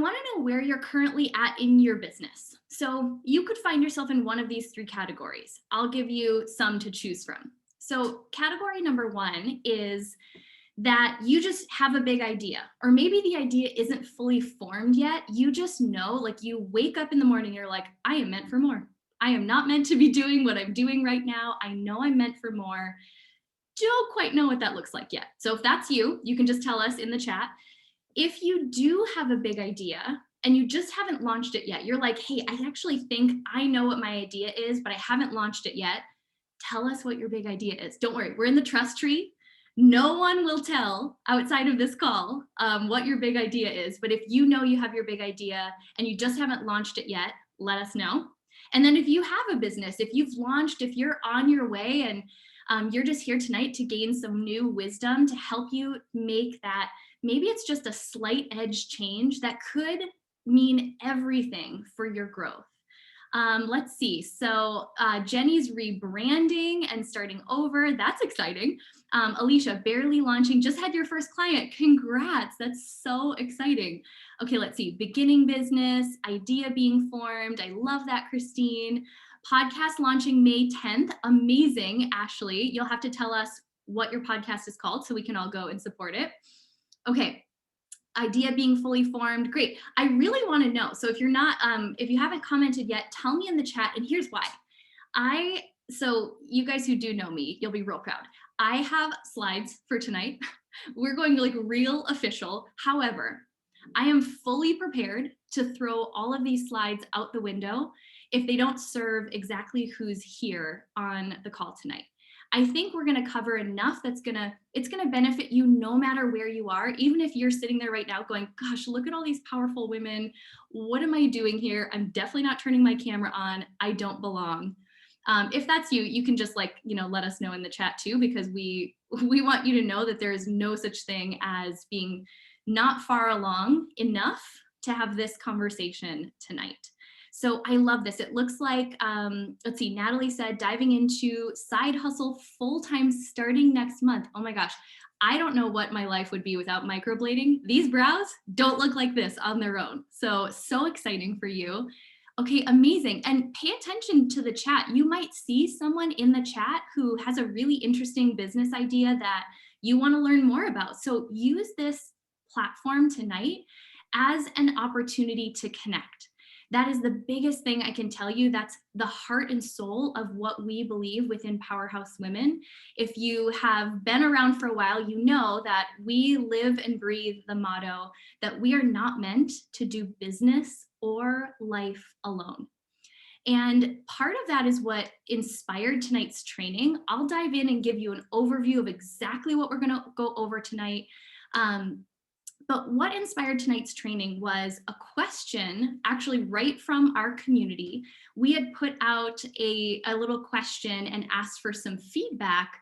want to know where you're currently at in your business. So you could find yourself in one of these three categories. I'll give you some to choose from. So category number one is that you just have a big idea, or maybe the idea isn't fully formed yet. You just know, like you wake up in the morning, you're like, I am meant for more. I am not meant to be doing what I'm doing right now. I know I'm meant for more. Don't quite know what that looks like yet. So if that's you, you can just tell us in the chat. If you do have a big idea and you just haven't launched it yet, you're like, hey, I actually think I know what my idea is, but I haven't launched it yet. Tell us what your big idea is. Don't worry, we're in the trust tree. No one will tell outside of this call what your big idea is. But if you know you have your big idea and you just haven't launched it yet, let us know. And then if you have a business, if you've launched, if you're on your way and you're just here tonight to gain some new wisdom to help you make that, maybe it's just a slight edge change that could mean everything for your growth. Let's see. So Jenny's rebranding and starting over. That's exciting. Alicia, barely launching, just had your first client. Congrats. That's so exciting. Okay, let's see. Beginning business, idea being formed. I love that, Christine. Podcast launching May 10th. Amazing, Ashley. You'll have to tell us what your podcast is called so we can all go and support it. Okay. Idea being fully formed. Great. I really want to know. So if you're not, if you haven't commented yet, tell me in the chat. And here's why. So you guys who do know me, you'll be real proud. I have slides for tonight. We're going like real official. However, I am fully prepared to throw all of these slides out the window if they don't serve exactly who's here on the call tonight. I think we're going to cover enough it's going to benefit you no matter where you are, even if you're sitting there right now going, gosh, look at all these powerful women. What am I doing here? I'm definitely not turning my camera on. I don't belong. If that's you, you can just let us know in the chat too, because we want you to know that there is no such thing as being not far along enough to have this conversation tonight. So I love this. It looks like, let's see, Natalie said, diving into side hustle full-time starting next month. Oh my gosh, I don't know what my life would be without microblading. These brows don't look like this on their own. So exciting for you. Okay, amazing. And pay attention to the chat. You might see someone in the chat who has a really interesting business idea that you want to learn more about. So use this platform tonight as an opportunity to connect. That is the biggest thing I can tell you. That's the heart and soul of what we believe within Powerhouse Women. If you have been around for a while, you know that we live and breathe the motto that we are not meant to do business or life alone. And part of that is what inspired tonight's training. I'll dive in and give you an overview of exactly what we're going to go over tonight. But what inspired tonight's training was a question actually right from our community. We had put out a little question and asked for some feedback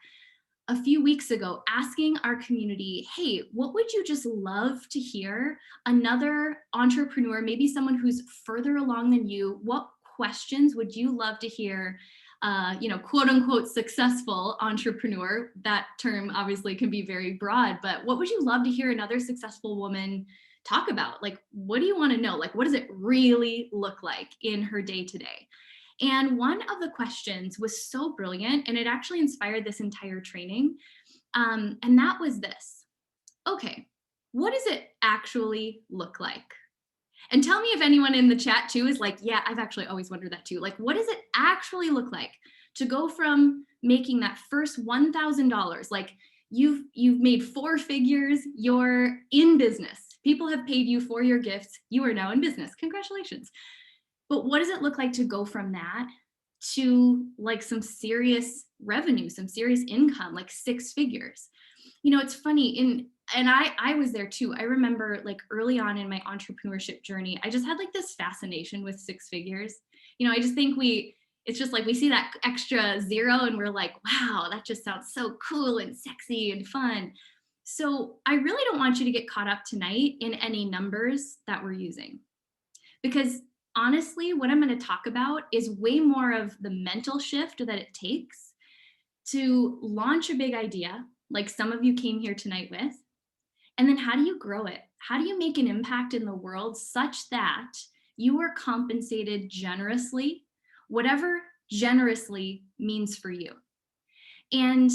a few weeks ago, asking our community, hey, what would you just love to hear another entrepreneur, maybe someone who's further along than you, what questions would you love to hear quote unquote successful entrepreneur? That term obviously can be very broad, but what would you love to hear another successful woman talk about? Like, what do you want to know? Like, what does it really look like in her day to day? And one of the questions was so brilliant, and it actually inspired this entire training. And that was this. Okay, what does it actually look like? And tell me if anyone in the chat too is like, yeah, I've actually always wondered that too. Like, what does it actually look like to go from making that first $1,000? Like you've made 4 figures, you're in business. People have paid you for your gifts. You are now in business. Congratulations. But what does it look like to go from that to like some serious revenue, some serious income, like 6 figures? You know, it's funny, and I was there too. I remember like early on in my entrepreneurship journey, I just had like this fascination with 6 figures. You know, I just think it's just like we see that extra zero and we're like, wow, that just sounds so cool and sexy and fun. So I really don't want you to get caught up tonight in any numbers that we're using, because honestly, what I'm going to talk about is way more of the mental shift that it takes to launch a big idea, like some of you came here tonight with. And then how do you grow it? How do you make an impact in the world such that you are compensated generously, whatever generously means for you? And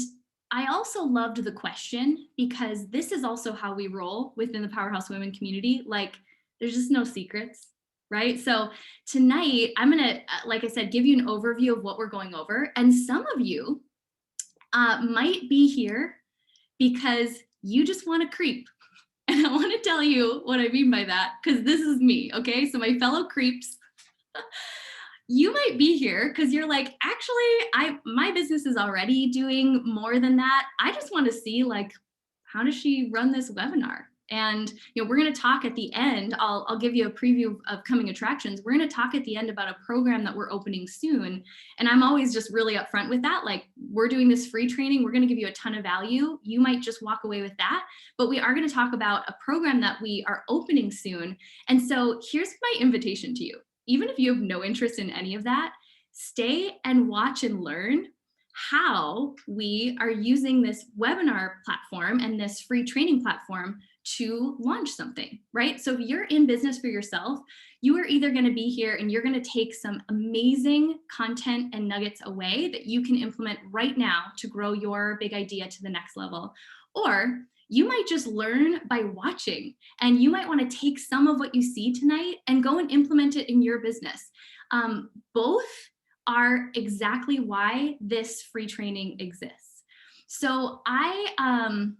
I also loved the question because this is also how we roll within the Powerhouse Women community. Like, there's just no secrets, right? So tonight, I'm going to, like I said, give you an overview of what we're going over. And some of you might be here because you just want to creep. And I want to tell you what I mean by that, because this is me, okay? So my fellow creeps, you might be here because you're like, actually, my business is already doing more than that. I just want to see, like, how does she run this webinar? And we're going to talk at the end. I'll give you a preview of coming attractions. We're going to talk at the end about a program that we're opening soon. And I'm always just really upfront with that. Like, we're doing this free training. We're going to give you a ton of value. You might just walk away with that. But we are going to talk about a program that we are opening soon. And so here's my invitation to you. Even if you have no interest in any of that, stay and watch and learn how we are using this webinar platform and this free training platform to launch something, right? So if you're in business for yourself, you are either going to be here and you're going to take some amazing content and nuggets away that you can implement right now to grow your big idea to the next level. Or you might just learn by watching, and you might want to take some of what you see tonight and go and implement it in your business. Both are exactly why this free training exists. So I'm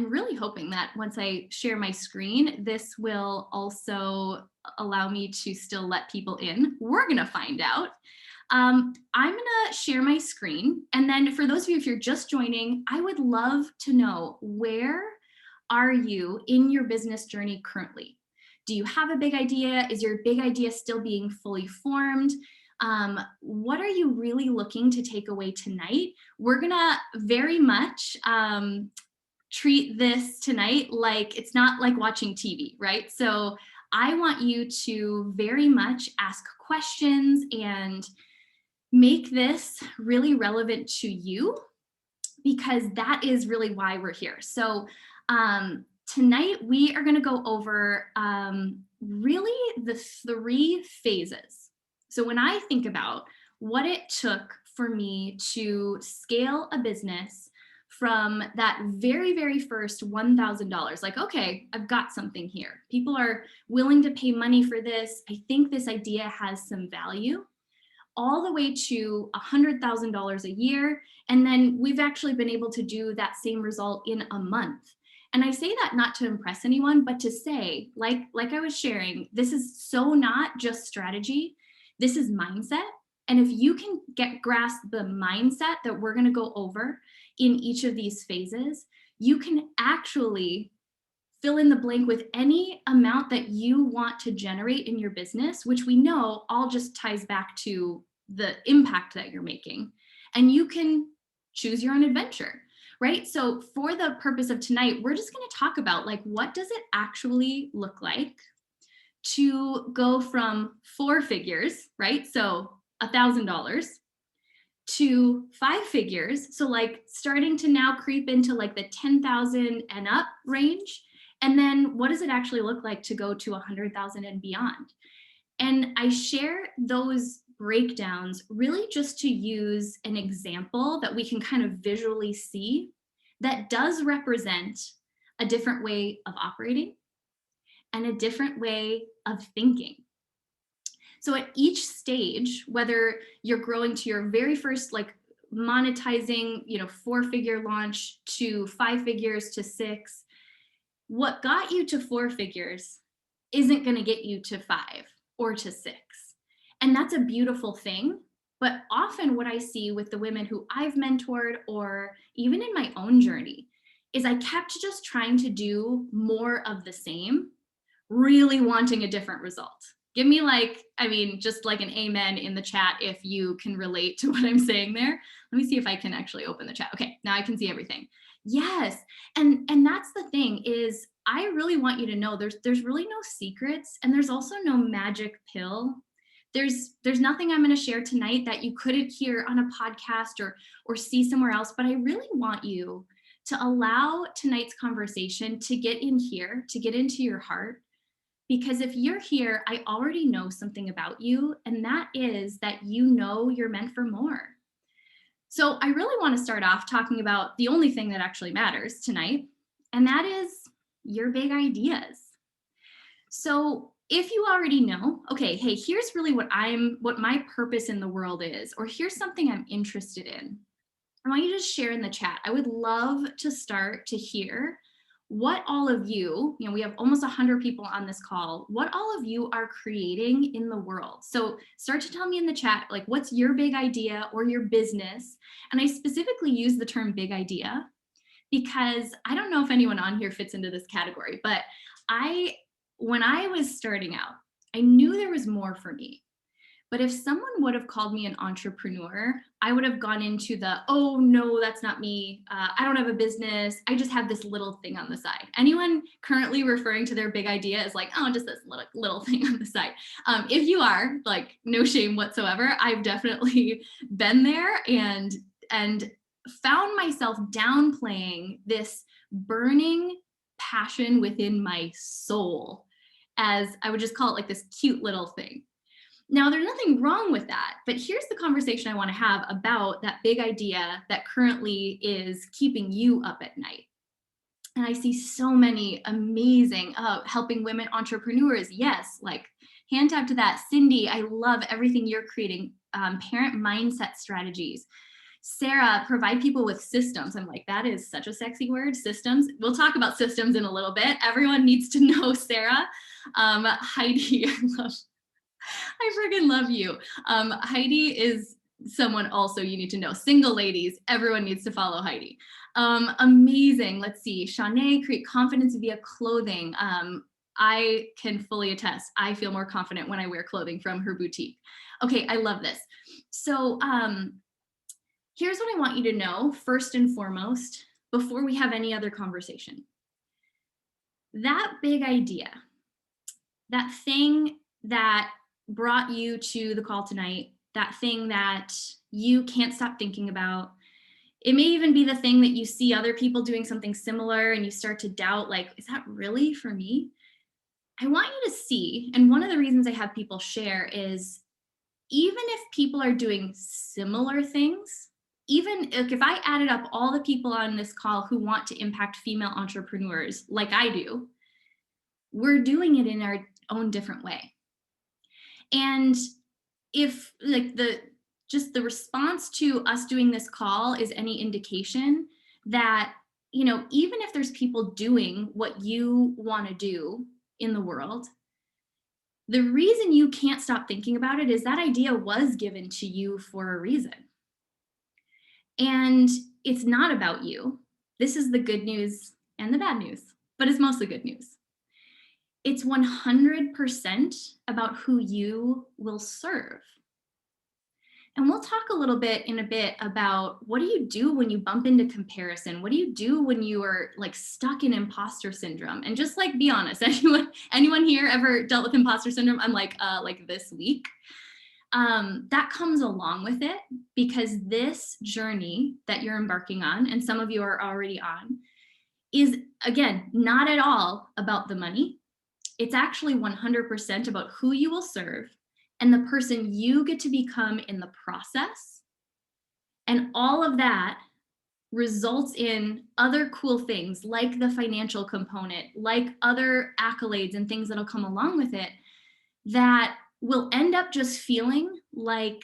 really hoping that once I share my screen, this will also allow me to still let people in. We're going to find out. I'm going to share my screen. And then for those of you, if you're just joining, I would love to know, where are you in your business journey currently? Do you have a big idea? Is your big idea still being fully formed? What are you really looking to take away tonight? We're going to very much treat this tonight like it's not like watching TV, right? So I want you to very much ask questions and make this really relevant to you, because that is really why we're here. So tonight we are going to go over really the 3 phases. So when I think about what it took for me to scale a business from that very, very first $1,000, like, okay, I've got something here. People are willing to pay money for this. I think this idea has some value, all the way to $100,000 a year. And then we've actually been able to do that same result in a month. And I say that not to impress anyone, but to say, like I was sharing, this is so not just strategy. This is mindset. And if you can grasp the mindset that we're going to go over in each of these phases, you can actually fill in the blank with any amount that you want to generate in your business, which we know all just ties back to the impact that you're making. And you can choose your own adventure, right? So for the purpose of tonight, we're just going to talk about, like, what does it actually look like to go from 4 figures, right? So $1,000 to 5 figures. So like starting to now creep into like the 10,000 and up range. And then what does it actually look like to go to 100,000 and beyond? And I share those breakdowns really just to use an example that we can kind of visually see that does represent a different way of operating and a different way of thinking. So at each stage, whether you're growing to your very first, like, monetizing, 4-figure launch to 5 figures to 6, what got you to 4 figures isn't going to get you to 5 or to 6. And that's a beautiful thing. But often what I see with the women who I've mentored, or even in my own journey, is I kept just trying to do more of the same, really wanting a different result. Give me just like an amen in the chat if you can relate to what I'm saying there. Let me see if I can actually open the chat. Okay, now I can see everything. Yes, and that's the thing, is I really want you to know there's really no secrets, and there's also no magic pill. There's nothing I'm going to share tonight that you couldn't hear on a podcast or see somewhere else, but I really want you to allow tonight's conversation to get in here, to get into your heart. Because if you're here, I already know something about you, and that is that you know you're meant for more. So I really want to start off talking about the only thing that actually matters tonight, and that is your big ideas. So if you already know, okay, hey, here's really what my purpose in the world is, or here's something I'm interested in, I want you to share in the chat. I would love to start to hear what all of you, we have almost 100 people on this call, what all of you are creating in the world. So start to tell me in the chat, like, what's your big idea or your business? And I specifically use the term big idea because I don't know if anyone on here fits into this category, but when I was starting out, I knew there was more for me. But if someone would have called me an entrepreneur, I would have gone into oh no, that's not me. I don't have a business. I just have this little thing on the side. Anyone currently referring to their big idea as like, oh, just this little thing on the side? If you are, like, no shame whatsoever. I've definitely been there and found myself downplaying this burning passion within my soul, as I would just call it, like this cute little thing. Now, there's nothing wrong with that, but here's the conversation I want to have about that big idea that currently is keeping you up at night. And I see so many amazing helping women entrepreneurs. Yes, like, hand tap to that. Cindy, I love everything you're creating. Parent mindset strategies. Sarah, provide people with systems. I'm like, that is such a sexy word, systems. We'll talk about systems in a little bit. Everyone needs to know Sarah. Heidi, I freaking love you. Heidi is someone also you need to know. Single ladies, everyone needs to follow Heidi. Amazing. Let's see. Shanae, create confidence via clothing. I can fully attest. I feel more confident when I wear clothing from her boutique. Okay, I love this. So here's what I want you to know first and foremost, before we have any other conversation. That big idea, that thing that brought you to the call tonight, that thing that you can't stop thinking about. It may even be the thing that you see other people doing something similar and you start to doubt, like, is that really for me? I want you to see, and one of the reasons I have people share is, even if people are doing similar things, even if I added up all the people on this call who want to impact female entrepreneurs like I do, we're doing it in our own different way. And if, like, the response to us doing this call is any indication that, even if there's people doing what you want to do in the world, the reason you can't stop thinking about it is that idea was given to you for a reason. And it's not about you. This is the good news and the bad news, but it's mostly good news. It's 100% about who you will serve. And we'll talk a little bit in a bit about what do you do when you bump into comparison? What do you do when you are, like, stuck in imposter syndrome? And just, like, be honest, anyone here ever dealt with imposter syndrome? I'm like this week. That comes along with it, because this journey that you're embarking on, and some of you are already on, is, again, not at all about the money. It's actually 100% about who you will serve and the person you get to become in the process. And all of that results in other cool things, like the financial component, like other accolades and things that'll come along with it, that will end up just feeling like,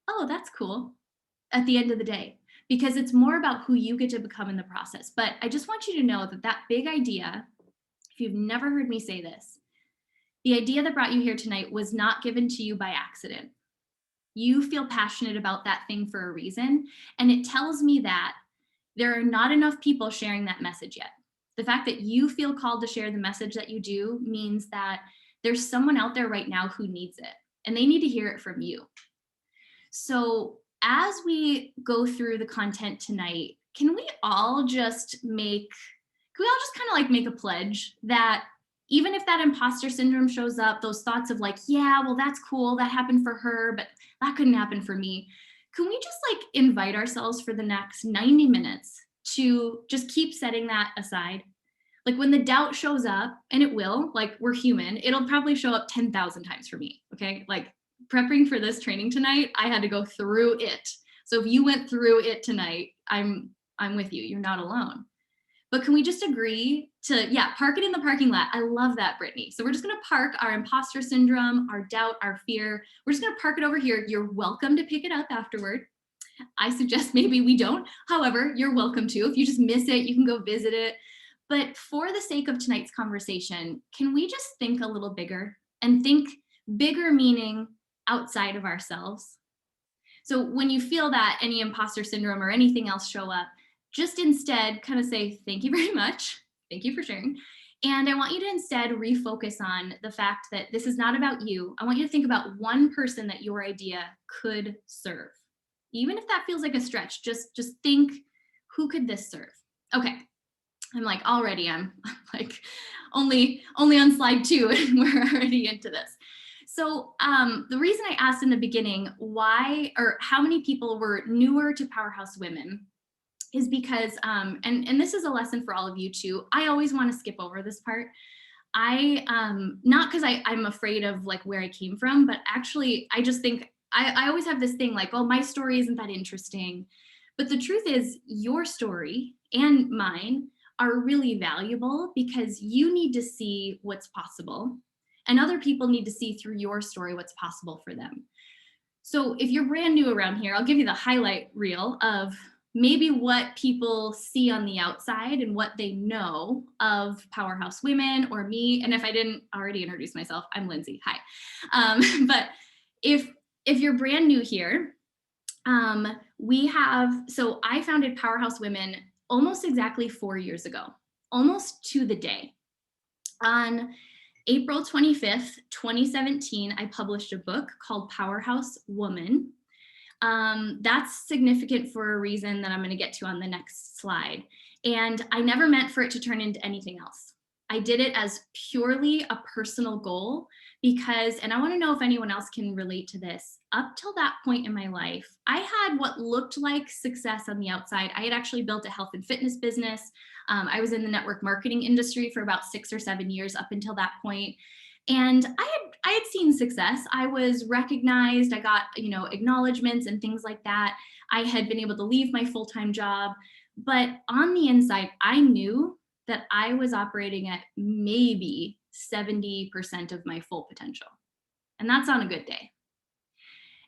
oh, that's cool at the end of the day, because it's more about who you get to become in the process. But I just want you to know that big idea, if you've never heard me say this, the idea that brought you here tonight was not given to you by accident. You feel passionate about that thing for a reason. And it tells me that there are not enough people sharing that message yet. The fact that you feel called to share the message that you do means that there's someone out there right now who needs it, and they need to hear it from you. So as we go through the content tonight, can we all just kind of like make a pledge that even if that imposter syndrome shows up, those thoughts of like, yeah, well, that's cool, that happened for her, but that couldn't happen for me. Can we just, like, invite ourselves for the next 90 minutes to just keep setting that aside. Like when the doubt shows up, and it will, like we're human, it'll probably show up 10,000 times for me. Okay. Like prepping for this training tonight, I had to go through it. So if you went through it tonight, I'm with you. You're not alone. But can we just agree to, park it in the parking lot? I love that, Brittany. So we're just going to park our imposter syndrome, our doubt, our fear. We're just going to park it over here. You're welcome to pick it up afterward. I suggest maybe we don't. However, you're welcome to. If you just miss it, you can go visit it. But for the sake of tonight's conversation, can we just think a little bigger, and think bigger meaning outside of ourselves? So when you feel that any imposter syndrome or anything else show up, just instead kind of say, thank you very much. Thank you for sharing. And I want you to instead refocus on the fact that this is not about you. I want you to think about one person that your idea could serve. Even if that feels like a stretch, just think, who could this serve? Okay. I'm like, already I'm like only on slide 2 and we're already into this. So the reason I asked in the beginning why or how many people were newer to Powerhouse Women is because, and this is a lesson for all of you too, I always want to skip over this part. Not because I'm afraid of like where I came from, but actually I just think I always have this thing like, oh, my story isn't that interesting. But the truth is your story and mine are really valuable because you need to see what's possible, and other people need to see through your story what's possible for them. So if you're brand new around here, I'll give you the highlight reel of maybe what people see on the outside and what they know of Powerhouse Women or me. And if I didn't already introduce myself, I'm Lindsay. Hi. But if you're brand new here, so I founded Powerhouse Women almost exactly 4 years ago, almost to the day. On April 25th, 2017, I published a book called Powerhouse Woman. That's significant for a reason that I'm going to get to on the next slide. And I never meant for it to turn into anything else. I did it as purely a personal goal because, and I want to know if anyone else can relate to this, up till that point in my life, I had what looked like success on the outside. I had actually built a health and fitness business. I was in the network marketing industry for about 6 or 7 years up until that point. And I had seen success. I was recognized. I got, acknowledgments and things like that. I had been able to leave my full-time job. But on the inside, I knew that I was operating at maybe 70% of my full potential. And that's on a good day.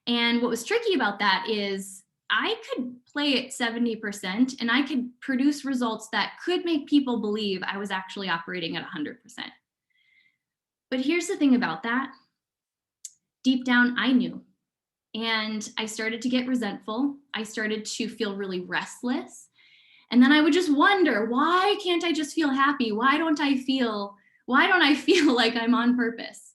And what was tricky about that is I could play at 70% and I could produce results that could make people believe I was actually operating at 100%. But here's the thing about that. Deep down, I knew. And I started to get resentful. I started to feel really restless. And then I would just wonder, why can't I just feel happy? Why don't I feel like I'm on purpose?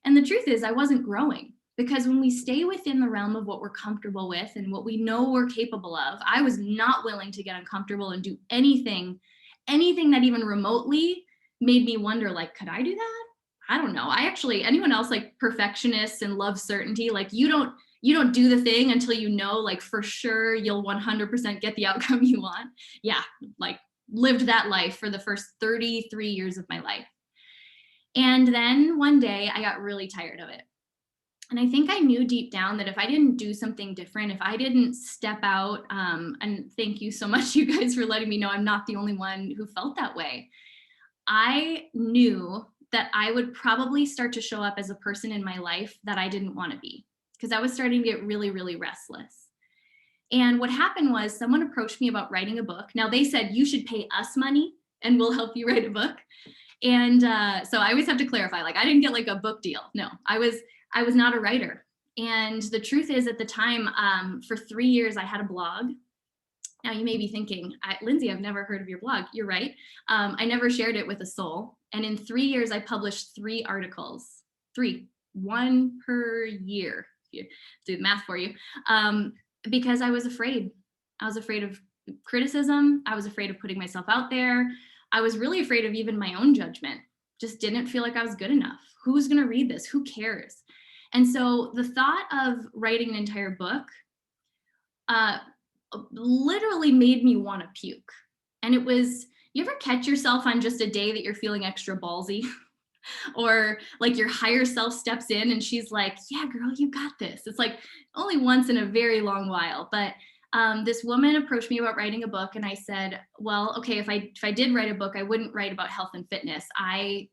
And the truth is I wasn't growing, because when we stay within the realm of what we're comfortable with and what we know we're capable of, I was not willing to get uncomfortable and do anything that even remotely made me wonder, like, could I do that? I don't know. Anyone else like perfectionists and love certainty, like you don't do the thing until you know, like for sure you'll 100% get the outcome you want. Yeah, like lived that life for the first 33 years of my life. And then one day I got really tired of it. And I think I knew deep down that if I didn't do something different, if I didn't step out, and thank you so much, you guys, for letting me know I'm not the only one who felt that way. I knew that I would probably start to show up as a person in my life that I didn't want to be, because I was starting to get really, really restless. And what happened was someone approached me about writing a book. Now they said, you should pay us money and we'll help you write a book. And so I always have to clarify, like I didn't get like a book deal. No, I was not a writer. And the truth is at the time, for 3 years, I had a blog. Now you may be thinking, Lindsay, I've never heard of your blog. You're right. I never shared it with a soul. And in 3 years, I published 3 articles, 1 per year, if you do the math for you, because I was afraid. I was afraid of criticism. I was afraid of putting myself out there. I was really afraid of even my own judgment. Just didn't feel like I was good enough. Who's going to read this? Who cares? And so the thought of writing an entire book literally made me want to puke. And it was, you ever catch yourself on just a day that you're feeling extra ballsy? Or like your higher self steps in and she's like, yeah, girl, you got this. It's like only once in a very long while. But this woman approached me about writing a book, and I said, well, okay, if I did write a book, I wouldn't write about health and fitness. I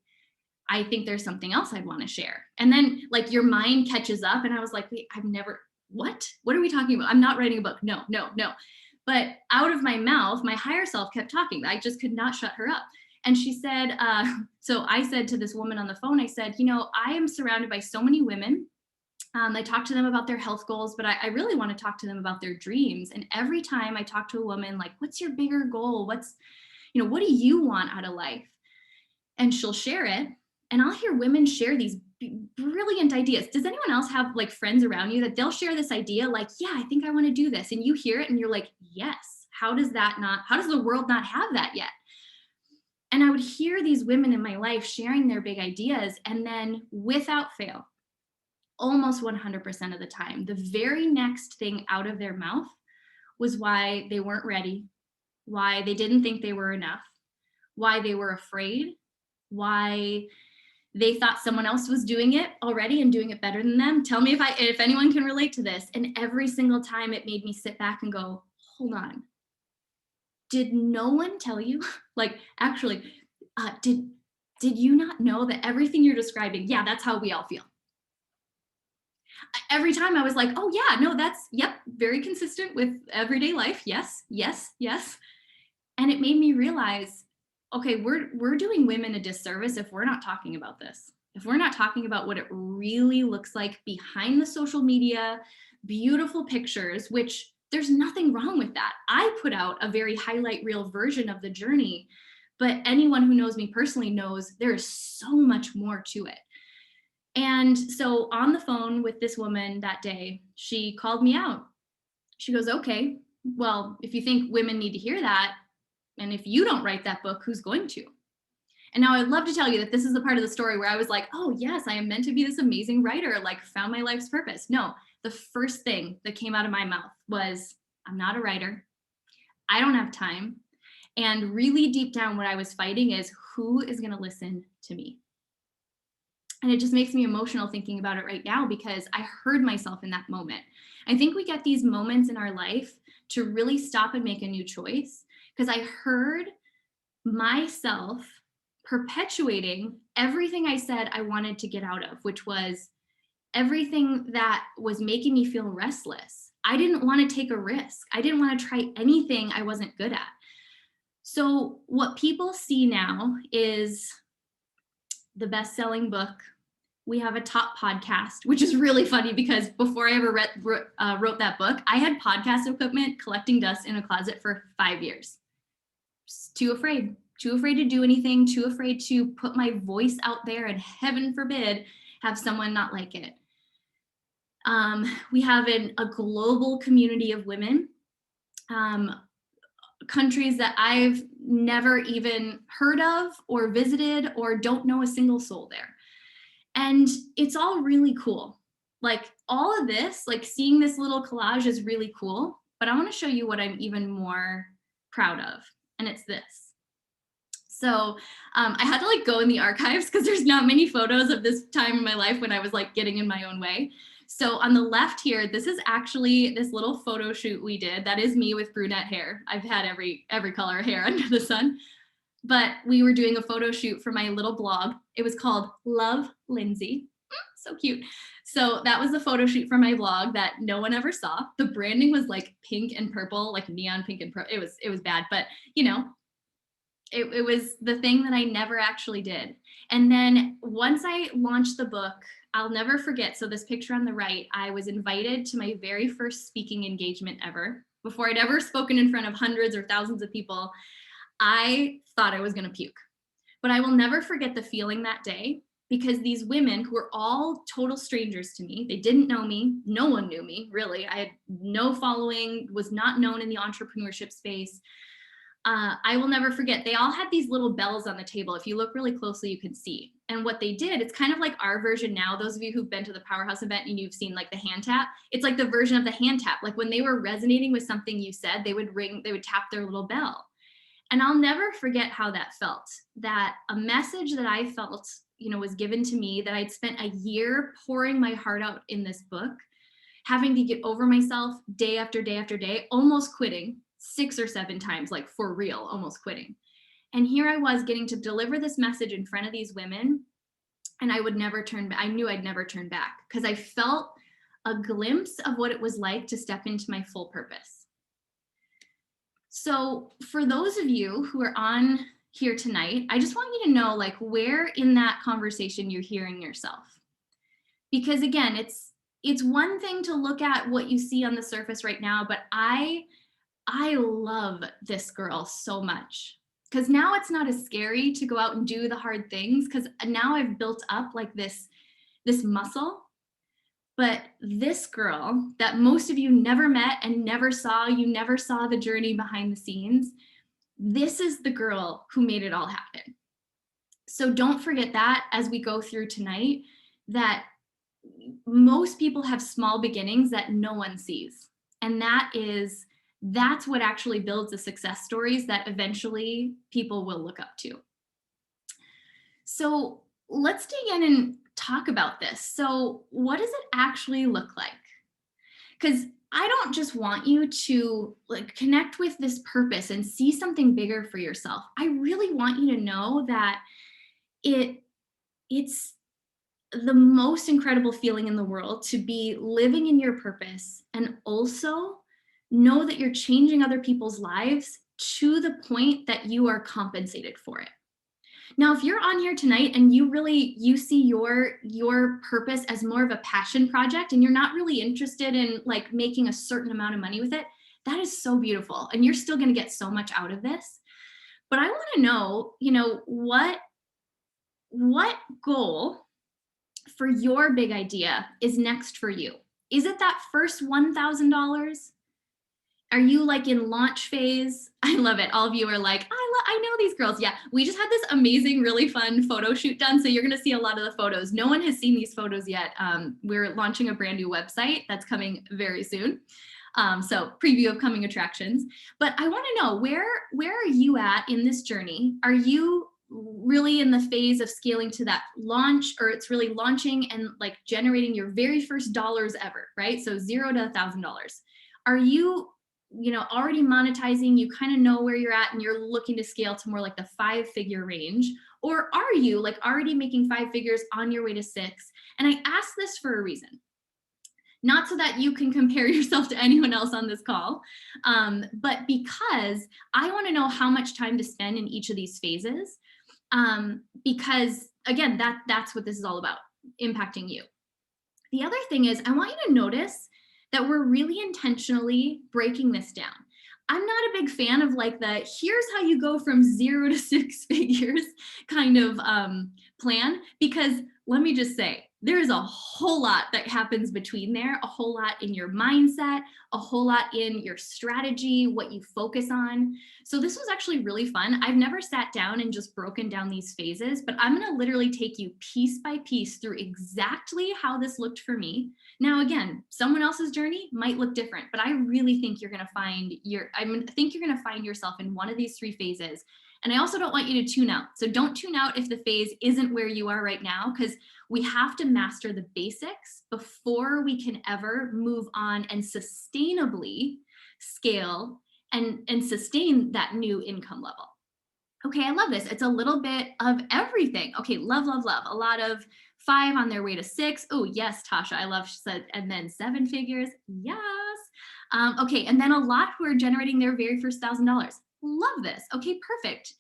think there's something else I'd want to share. And then like your mind catches up, and I was like, wait, what are we talking about? I'm not writing a book. No, no, no. But out of my mouth, my higher self kept talking. I just could not shut her up. And she said, so I said to this woman on the phone, I said, I am surrounded by so many women. I talk to them about their health goals, but I really want to talk to them about their dreams. And every time I talk to a woman, like, what's your bigger goal? What do you want out of life? And she'll share it. And I'll hear women share these brilliant ideas. Does anyone else have like friends around you that they'll share this idea? Like, yeah, I think I want to do this. And you hear it and you're like, yes, how does the world not have that yet? And I would hear these women in my life sharing their big ideas. And then without fail, almost 100% of the time, the very next thing out of their mouth was why they weren't ready, why they didn't think they were enough, why they were afraid, why they thought someone else was doing it already and doing it better than them. Tell me if anyone can relate to this. And every single time it made me sit back and go, hold on. Did no one tell you? Like, actually, did you not know that everything you're describing, yeah, that's how we all feel. Every time I was like, oh yeah, no, yep, very consistent with everyday life. Yes, yes, yes. And it made me realize, okay, we're doing women a disservice if we're not talking about this. If we're not talking about what it really looks like behind the social media, beautiful pictures, which there's nothing wrong with that. I put out a very highlight reel version of the journey, but anyone who knows me personally knows there is so much more to it. And so on the phone with this woman that day, she called me out. She goes, okay, well, if you think women need to hear that, and if you don't write that book, who's going to? And now I'd love to tell you that this is the part of the story where I was like, oh yes, I am meant to be this amazing writer, like found my life's purpose. No, the first thing that came out of my mouth was, I'm not a writer. I don't have time. And really deep down, what I was fighting is, who is going to listen to me? And it just makes me emotional thinking about it right now, because I heard myself in that moment. I think we get these moments in our life to really stop and make a new choice, because I heard myself perpetuating everything I said I wanted to get out of, which was everything that was making me feel restless. I didn't want to take a risk. I didn't want to try anything I wasn't good at. So what people see now is the best-selling book. We have a top podcast, which is really funny because before I ever wrote that book, I had podcast equipment collecting dust in a closet for 5 years. Just too afraid to do anything, too afraid to put my voice out there, and heaven forbid have someone not like it. We have a global community of women, countries that I've never even heard of or visited, or don't know a single soul there. And it's all really cool. Like all of this, like seeing this little collage is really cool, but I want to show you what I'm even more proud of. And it's this. So I had to like go in the archives because there's not many photos of this time in my life when I was like getting in my own way. So on the left here, this is actually this little photo shoot we did. That is me with brunette hair. I've had every color of hair under the sun. But we were doing a photo shoot for my little blog. It was called Love Lindsay. So cute. So that was the photo shoot for my blog that no one ever saw. The branding was like pink and purple, like neon pink and purple. It was bad, but you know, it was the thing that I never actually did. And then once I launched the book, I'll never forget. So this picture on the right, I was invited to my very first speaking engagement ever. Before I'd ever spoken in front of hundreds or thousands of people, I thought I was going to puke. But I will never forget the feeling that day, because these women who were all total strangers to me, they didn't know me. No one knew me, really. I had no following, was not known in the entrepreneurship space. I will never forget, they all had these little bells on the table. If you look really closely, you can see. And what they did, it's kind of like our version now. Those of you who've been to the Powerhouse event and you've seen like the hand tap, it's like the version of the hand tap. Like when they were resonating with something you said, they would tap their little bell. And I'll never forget how that felt, that a message that I felt, was given to me, that I'd spent a year pouring my heart out in this book, having to get over myself day after day after day, almost quitting 6 or 7 times, like for real, almost quitting. And here I was getting to deliver this message in front of these women, and I would never turn back. I knew I'd never turn back because I felt a glimpse of what it was like to step into my full purpose. So for those of you who are on here tonight, I just want you to know, like, where in that conversation you're hearing yourself. Because again, it's one thing to look at what you see on the surface right now, but I love this girl so much, because now it's not as scary to go out and do the hard things, because now I've built up like this muscle. But this girl that most of you never met and never saw, you never saw the journey behind the scenes, this is the girl who made it all happen. So don't forget that as we go through tonight, that most people have small beginnings that no one sees. And that's what actually builds the success stories that eventually people will look up to. So let's dig in and talk about this. So what does it actually look like? Because I don't just want you to like connect with this purpose and see something bigger for yourself. I really want you to know that it's the most incredible feeling in the world to be living in your purpose, and also know that you're changing other people's lives to the point that you are compensated for it. Now, if you're on here tonight and you see your purpose as more of a passion project, and you're not really interested in like making a certain amount of money with it, that is so beautiful. And you're still going to get so much out of this. But I want to know, what goal for your big idea is next for you? Is it that first $1,000? Are you like in launch phase? I love it. All of you are like, I know these girls. Yeah, we just had this amazing, really fun photo shoot done. So you're going to see a lot of the photos. No one has seen these photos yet. We're launching a brand new website that's coming very soon. So preview of coming attractions. But I want to know, where are you at in this journey? Are you really in the phase of scaling to that launch, or it's really launching and like generating your very first dollars ever, right? So $0 to $1,000. Are you already monetizing, you kind of know where you're at and you're looking to scale to more like the 5-figure range? Or are you like already making 5 figures on your way to 6? And I ask this for a reason, not so that you can compare yourself to anyone else on this call, but because I want to know how much time to spend in each of these phases. Because again, that's what this is all about, impacting you. The other thing is, I want you to notice that we're really intentionally breaking this down. I'm not a big fan of like here's how you go from 0 to 6 figures kind of plan, because let me just say, there is a whole lot that happens between there, a whole lot in your mindset, a whole lot in your strategy, what you focus on. So this was actually really fun. I've never sat down and just broken down these phases, but I'm going to literally take you piece by piece through exactly how this looked for me. Now, again, someone else's journey might look different, but I really think you're going to find yourself in one of these 3 phases. And I also don't want you to tune out. So don't tune out if the phase isn't where you are right now, because we have to master the basics before we can ever move on and sustainably scale and sustain that new income level. Okay, I love this. It's a little bit of everything. Okay, love, love, love. A lot of 5 on their way to 6. Oh, yes, Tasha, I love, she said, and then 7 figures. Yes. Okay, and then a lot who are generating their very first $1,000. Love this. Okay, perfect.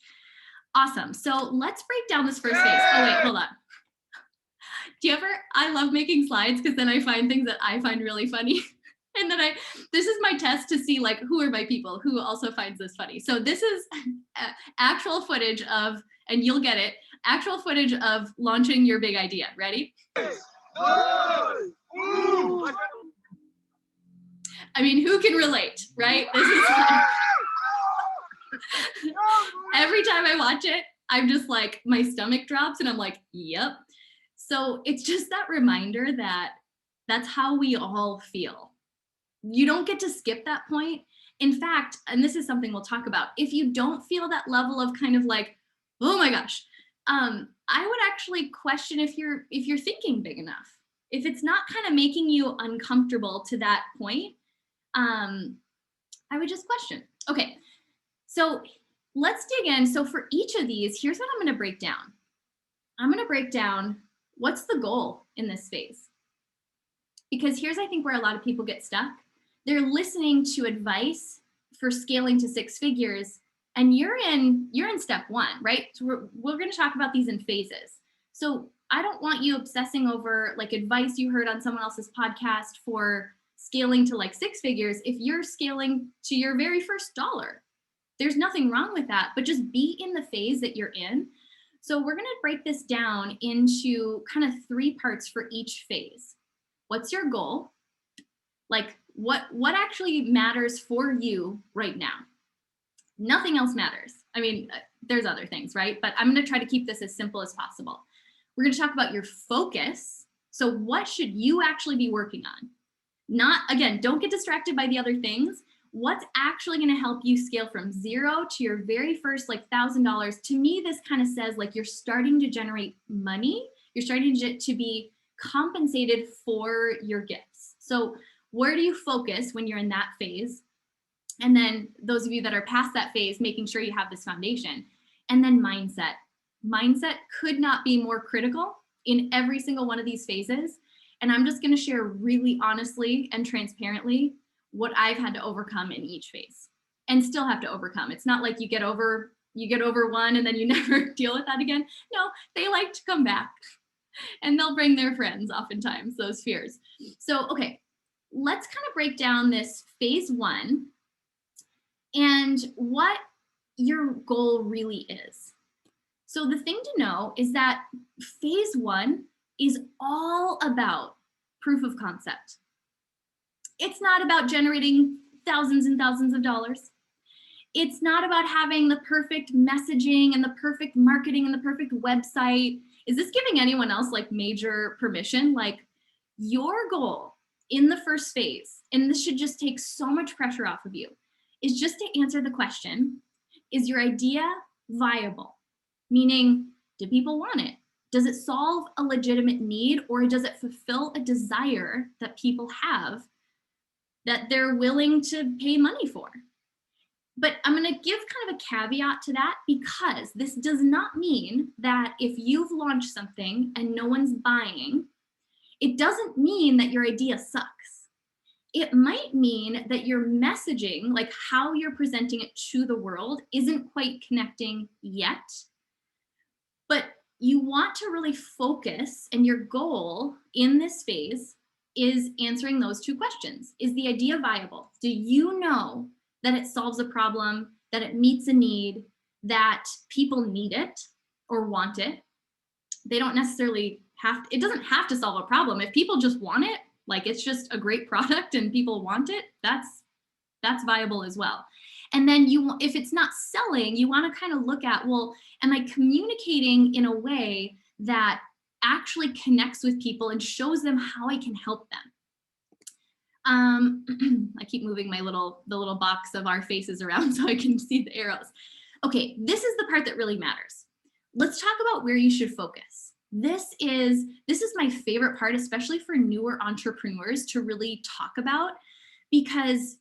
Awesome. So let's break down this first phase. Oh, wait, hold on. I love making slides because then I find things that I find really funny. And then this is my test to see like, who are my people who also finds this funny. So this is actual footage of, and you'll get it, actual footage of launching your big idea. Ready? I mean, who can relate, right? This is Every time I watch it, I'm just like, my stomach drops and I'm like, yep. So it's just that reminder that that's how we all feel. You don't get to skip that point. In fact, and this is something we'll talk about, if you don't feel that level of kind of like, oh my gosh, I would actually question if you're thinking big enough. If it's not kind of making you uncomfortable to that point, I would just question. Okay, so let's dig in. So for each of these, here's what I'm going to break down. I'm going to break down what's the goal in this phase. Because here's, I think, where a lot of people get stuck. They're listening to advice for scaling to 6 figures, and you're in step 1, right? So we're going to talk about these in phases. So I don't want you obsessing over like advice you heard on someone else's podcast for scaling to like 6 figures. If you're scaling to your very first dollar, there's nothing wrong with that, but just be in the phase that you're in. So we're going to break this down into kind of 3 parts for each phase. What's your goal? Like what actually matters for you right now? Nothing else matters. I mean, there's other things, right? But I'm going to try to keep this as simple as possible. We're going to talk about your focus. So what should you actually be working on? Not, again, don't get distracted by the other things. What's actually going to help you scale from 0 to your very first like $1,000? To me, this kind of says like you're starting to generate money. You're starting to be compensated for your gifts. So where do you focus when you're in that phase? And then those of you that are past that phase, making sure you have this foundation. And then mindset. Mindset could not be more critical in every single one of these phases. And I'm just going to share really honestly and transparently what I've had to overcome in each phase and still have to overcome. It's not like you get over one and then you never deal with that again. No, they like to come back and they'll bring their friends oftentimes, those fears. So, okay, let's kind of break down this phase 1 and what your goal really is. So the thing to know is that phase 1 is all about proof of concept. It's not about generating thousands and thousands of dollars. It's not about having the perfect messaging and the perfect marketing and the perfect website. Is this giving anyone else like major permission? Like your goal in the first phase, and this should just take so much pressure off of you, is just to answer the question, is your idea viable? Meaning, do people want it? Does it solve a legitimate need, or does it fulfill a desire that people have that they're willing to pay money for? But I'm going to give kind of a caveat to that, because this does not mean that if you've launched something and no one's buying, it doesn't mean that your idea sucks. It might mean that your messaging, like how you're presenting it to the world, isn't quite connecting yet. But you want to really focus, and your goal in this phase is answering those 2 questions. Is the idea viable? Do you know that it solves a problem, that it meets a need, that people need it or want it? They don't necessarily it doesn't have to solve a problem. If people just want it, like it's just a great product and people want it, that's viable as well. And then if it's not selling, you want to kind of look at, well, am I communicating in a way that actually connects with people and shows them how I can help them? I keep moving the little box of our faces around so I can see the arrows. Okay, this is the part that really matters. Let's talk about where you should focus. This is my favorite part, especially for newer entrepreneurs to really talk about, because,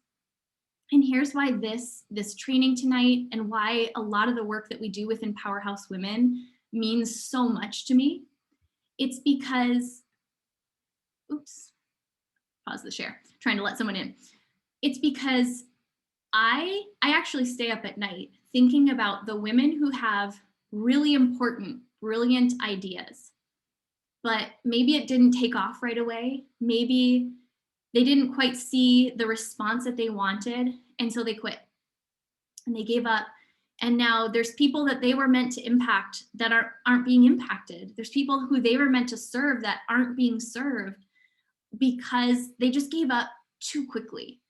and here's why this training tonight and why a lot of the work that we do within Powerhouse Women means so much to me. It's because, oops, pause the share, trying to let someone in. It's because I actually stay up at night thinking about the women who have really important, brilliant ideas, but maybe it didn't take off right away. Maybe they didn't quite see the response that they wanted, and so they quit and they gave up. And now there's people that they were meant to impact that aren't being impacted. There's people who they were meant to serve that aren't being served because they just gave up too quickly.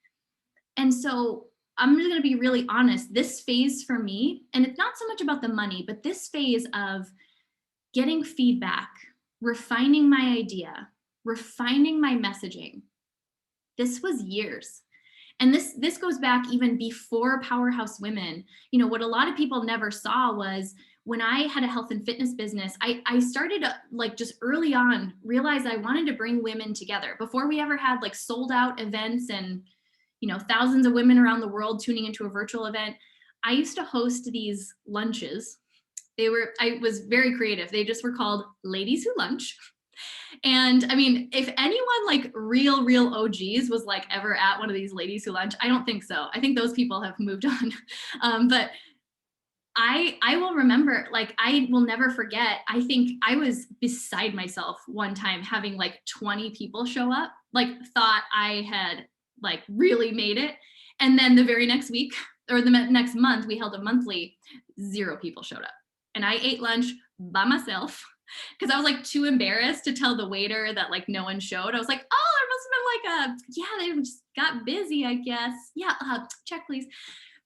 And so I'm just going to be really honest, this phase for me, and it's not so much about the money, but this phase of getting feedback, refining my idea, refining my messaging, this was years. And this goes back even before Powerhouse Women. You know, what a lot of people never saw was when I had a health and fitness business, I started like just early on realized I wanted to bring women together before we ever had like sold out events and, you know, thousands of women around the world tuning into a virtual event. I used to host these lunches. I was very creative. They just were called Ladies Who Lunch. And I mean, if anyone like real OGs was like ever at one of these Ladies Who Lunch, I don't think so. I think those people have moved on. But I will remember, like, I will never forget. I think I was beside myself one time having like 20 people show up, like thought I had like really made it. And then the very next week or the next month, we held a monthly, 0 people showed up. And I ate lunch by myself because I was like too embarrassed to tell the waiter that like no one showed. I was like, oh, there must have been like yeah, they just got busy, I guess. Yeah, check please.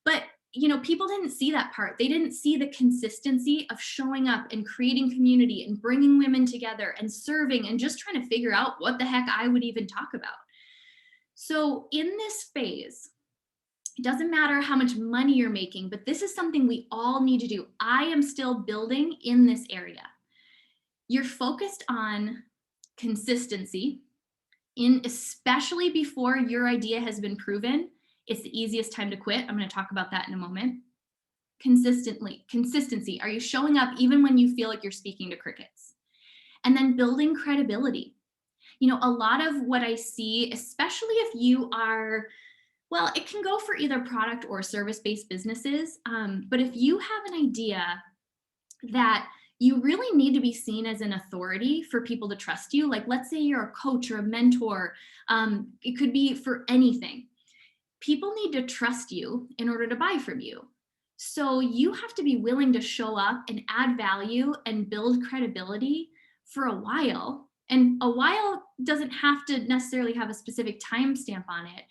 But you know, people didn't see that part. They didn't see the consistency of showing up and creating community and bringing women together and serving and just trying to figure out what the heck I would even talk about. So in this phase, it doesn't matter how much money you're making, but this is something we all need to do. I am still building in this area. You're focused on consistency, especially before your idea has been proven. It's the easiest time to quit. I'm going to talk about that in a moment. Consistency. Are you showing up even when you feel like you're speaking to crickets? And then building credibility. You know, a lot of what I see, especially if you are, well, it can go for either product or service-based businesses. But if you have an idea that you really need to be seen as an authority for people to trust you, like let's say you're a coach or a mentor, it could be for anything. People need to trust you in order to buy from you. So you have to be willing to show up and add value and build credibility for a while. And a while doesn't have to necessarily have a specific timestamp on it.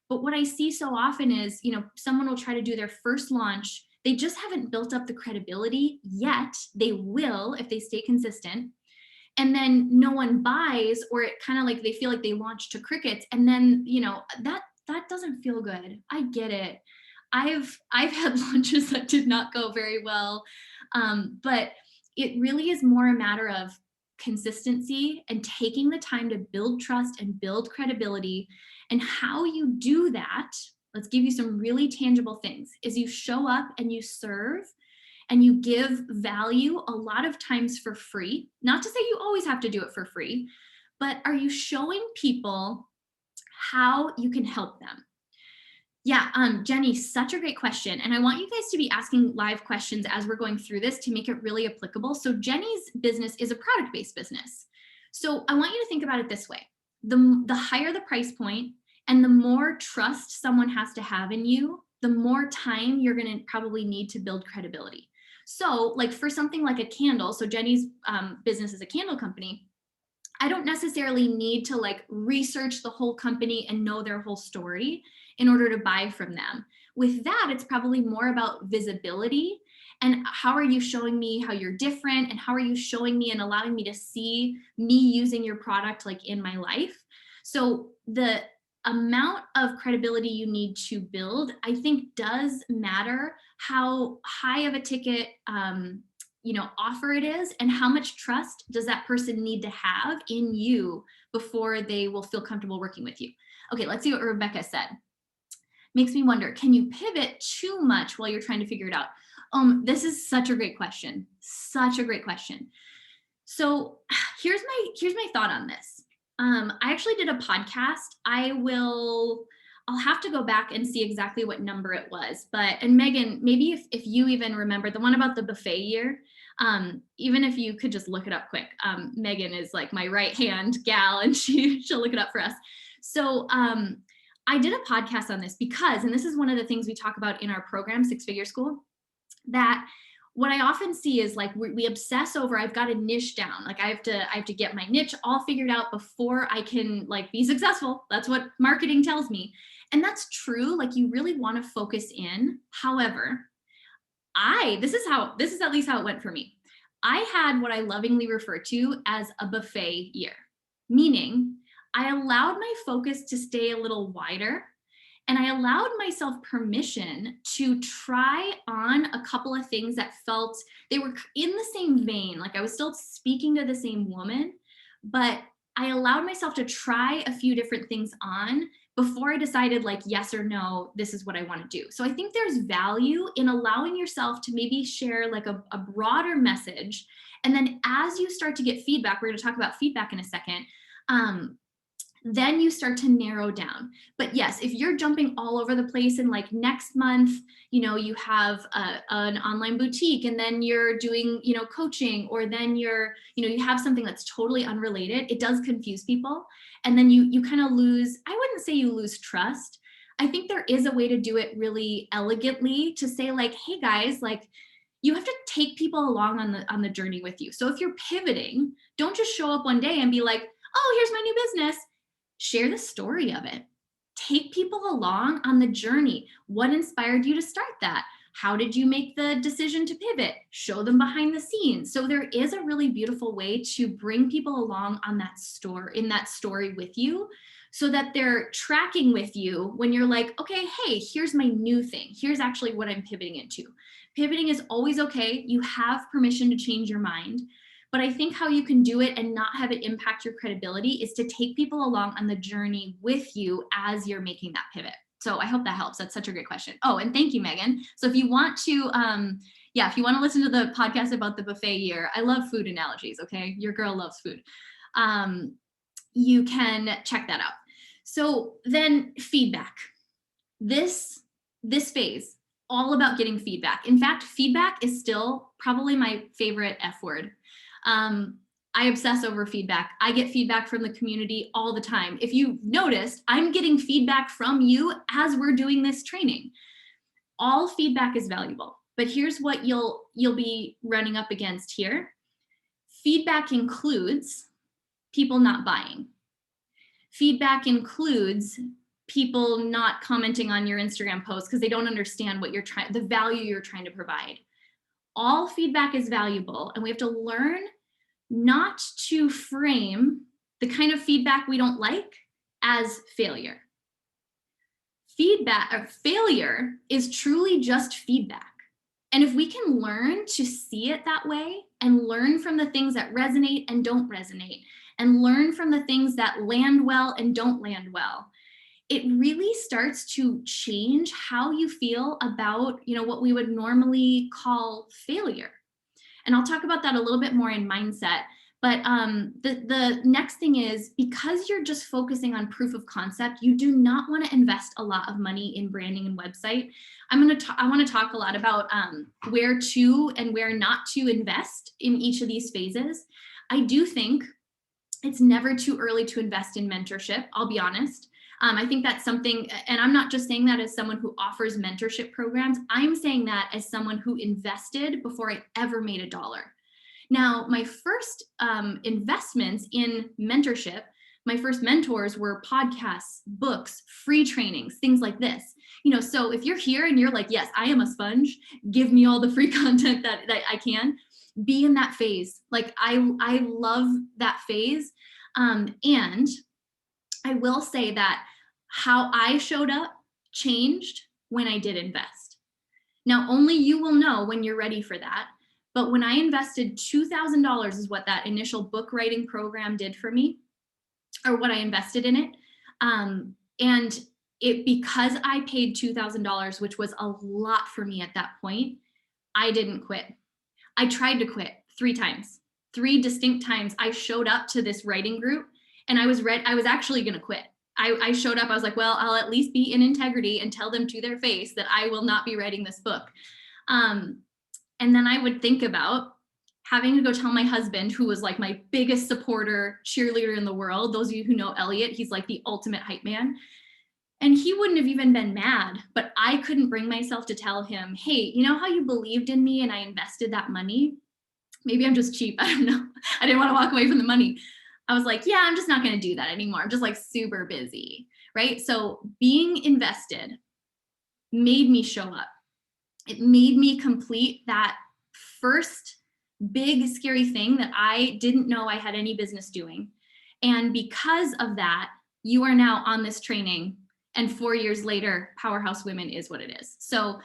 But what I see so often is, you know, someone will try to do their first launch. They just haven't built up the credibility yet. They will if they stay consistent. And then no one buys, or it kind of like they feel like they launched to crickets. And then, you know, that doesn't feel good. I get it. I've had launches that did not go very well. But it really is more a matter of consistency and taking the time to build trust and build credibility. And how you do that, let's give you some really tangible things, is you show up and you serve and you give value a lot of times for free. Not to say you always have to do it for free, but are you showing people how you can help them? Yeah, Jenny, such a great question. And I want you guys to be asking live questions as we're going through this to make it really applicable. So Jenny's business is a product-based business. So I want you to think about it this way. The higher the price point and the more trust someone has to have in you, the more time you're going to probably need to build credibility. So like for something like a candle, so Jenny's business is a candle company, I don't necessarily need to like research the whole company and know their whole story in order to buy from them. With that, it's probably more about visibility and how are you showing me how you're different, and how are you showing me and allowing me to see me using your product like in my life. So the amount of credibility you need to build, I think, does matter how high of a ticket offer it is, and how much trust does that person need to have in you before they will feel comfortable working with you. Okay, let's see what Rebecca said. Makes me wonder, can you pivot too much while you're trying to figure it out? This is such a great question. Such a great question. So here's my thought on this. I actually did a podcast. I'll have to go back and see exactly what number it was. And Megan, maybe if you even remember the one about the buffet year, even if you could just look it up quick. Megan is like my right hand gal, and she'll look it up for us. So I did a podcast on this because, and this is one of the things we talk about in our program, Six Figure School, that what I often see is like we obsess over, I've got a niche down. Like I have to get my niche all figured out before I can like be successful. That's what marketing tells me. And that's true. Like, you really want to focus in. However, this is at least how it went for me. I had what I lovingly refer to as a buffet year, meaning I allowed my focus to stay a little wider, and I allowed myself permission to try on a couple of things that felt they were in the same vein. Like, I was still speaking to the same woman, but I allowed myself to try a few different things on before I decided, like, yes or no, this is what I want to do. So I think there's value in allowing yourself to maybe share like a broader message. And then as you start to get feedback, we're going to talk about feedback in a second, then you start to narrow down. But yes, if you're jumping all over the place and like next month, you have an online boutique, and then you're doing, coaching, or then you have something that's totally unrelated, it does confuse people. And then you kind of lose, I wouldn't say you lose trust. I think there is a way to do it really elegantly, to say like, hey guys, like, you have to take people along on the journey with you. So if you're pivoting, don't just show up one day and be like, oh, here's my new business. Share the story of it. Take people along on the journey. What inspired you to start that? How did you make the decision to pivot? Show them behind the scenes. So there is a really beautiful way to bring people along on that story with you, so that they're tracking with you when you're like, okay, hey, here's my new thing. Here's actually what I'm pivoting into. Pivoting is always okay. You have permission to change your mind. But I think how you can do it and not have it impact your credibility is to take people along on the journey with you as you're making that pivot. So I hope that helps. That's such a great question. Oh, and thank you, Megan. So if you want to, if you want to listen to the podcast about the buffet year, I love food analogies, okay? Your girl loves food. You can check that out. So then feedback. This phase, all about getting feedback. In fact, feedback is still probably my favorite F word. I obsess over feedback. I get feedback from the community all the time. If you noticed, I'm getting feedback from you as we're doing this training. All feedback is valuable, but here's what you'll be running up against here. Feedback includes people not buying. Feedback includes people not commenting on your Instagram post because they don't understand what the value you're trying to provide. All feedback is valuable, and we have to learn not to frame the kind of feedback we don't like as failure. Feedback or failure is truly just feedback. And if we can learn to see it that way, and learn from the things that resonate and don't resonate, and learn from the things that land well and don't land well, it really starts to change how you feel about, what we would normally call failure. And I'll talk about that a little bit more in mindset. But the next thing is, because you're just focusing on proof of concept, you do not want to invest a lot of money in branding and website. I want to talk a lot about where to and where not to invest in each of these phases. I do think it's never too early to invest in mentorship. I'll be honest. I think that's something, and I'm not just saying that as someone who offers mentorship programs. I'm saying that as someone who invested before I ever made a dollar. Now, my first investments in mentorship, my first mentors were podcasts, books, free trainings, things like this. So if you're here and you're like, yes, I am a sponge, give me all the free content that I can, be in that phase. Like, I love that phase. And I will say that how I showed up changed when I did invest. Now, only you will know when you're ready for that. But when I invested $2,000 is what that initial book writing program did for me, or what I invested in it. And because I paid $2,000, which was a lot for me at that point, I didn't quit. I tried to quit 3 times, 3 distinct times. I showed up to this writing group and I was actually going to quit. I showed up, I was like, well, I'll at least be in integrity and tell them to their face that I will not be writing this book. And then I would think about having to go tell my husband, who was like my biggest supporter, cheerleader in the world. Those of you who know Elliot, he's like the ultimate hype man. And he wouldn't have even been mad, but I couldn't bring myself to tell him, hey, you know how you believed in me and I invested that money? Maybe I'm just cheap. I don't know. I didn't want to walk away from the money. I was like, yeah, I'm just not going to do that anymore. I'm just like super busy, right? So being invested made me show up. It made me complete that first big scary thing that I didn't know I had any business doing. And because of that, you are now on this training, and 4 years later, Powerhouse Women is what it is. So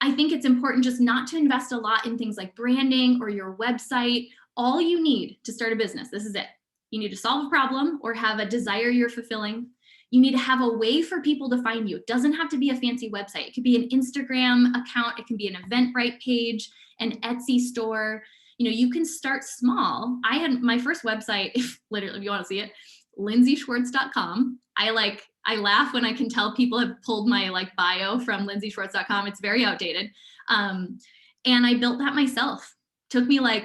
I think it's important just not to invest a lot in things like branding or your website. All you need to start a business, this is it. You need to solve a problem or have a desire you're fulfilling. You need to have a way for people to find you. It doesn't have to be a fancy website. It could be an Instagram account. It can be an Eventbrite page, an Etsy store. You know, you can start small. I had my first website, literally, if you want to see it, lindsayschwartz.com. I laugh when I can tell people have pulled my bio from lindsayschwartz.com. It's very outdated. And I built that myself. Took me a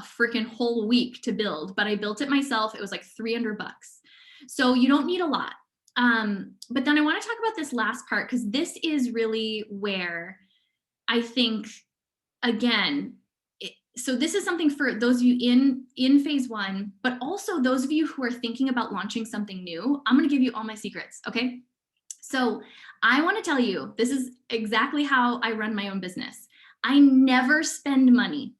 freaking whole week to build, but I built it myself. It was like $300. So you don't need a lot. But then I want to talk about this last part, because this is really where I think, again, so this is something for those of you in phase one, but also those of you who are thinking about launching something new. I'm going to give you all my secrets. Okay. So I want to tell you, this is exactly how I run my own business. I never spend money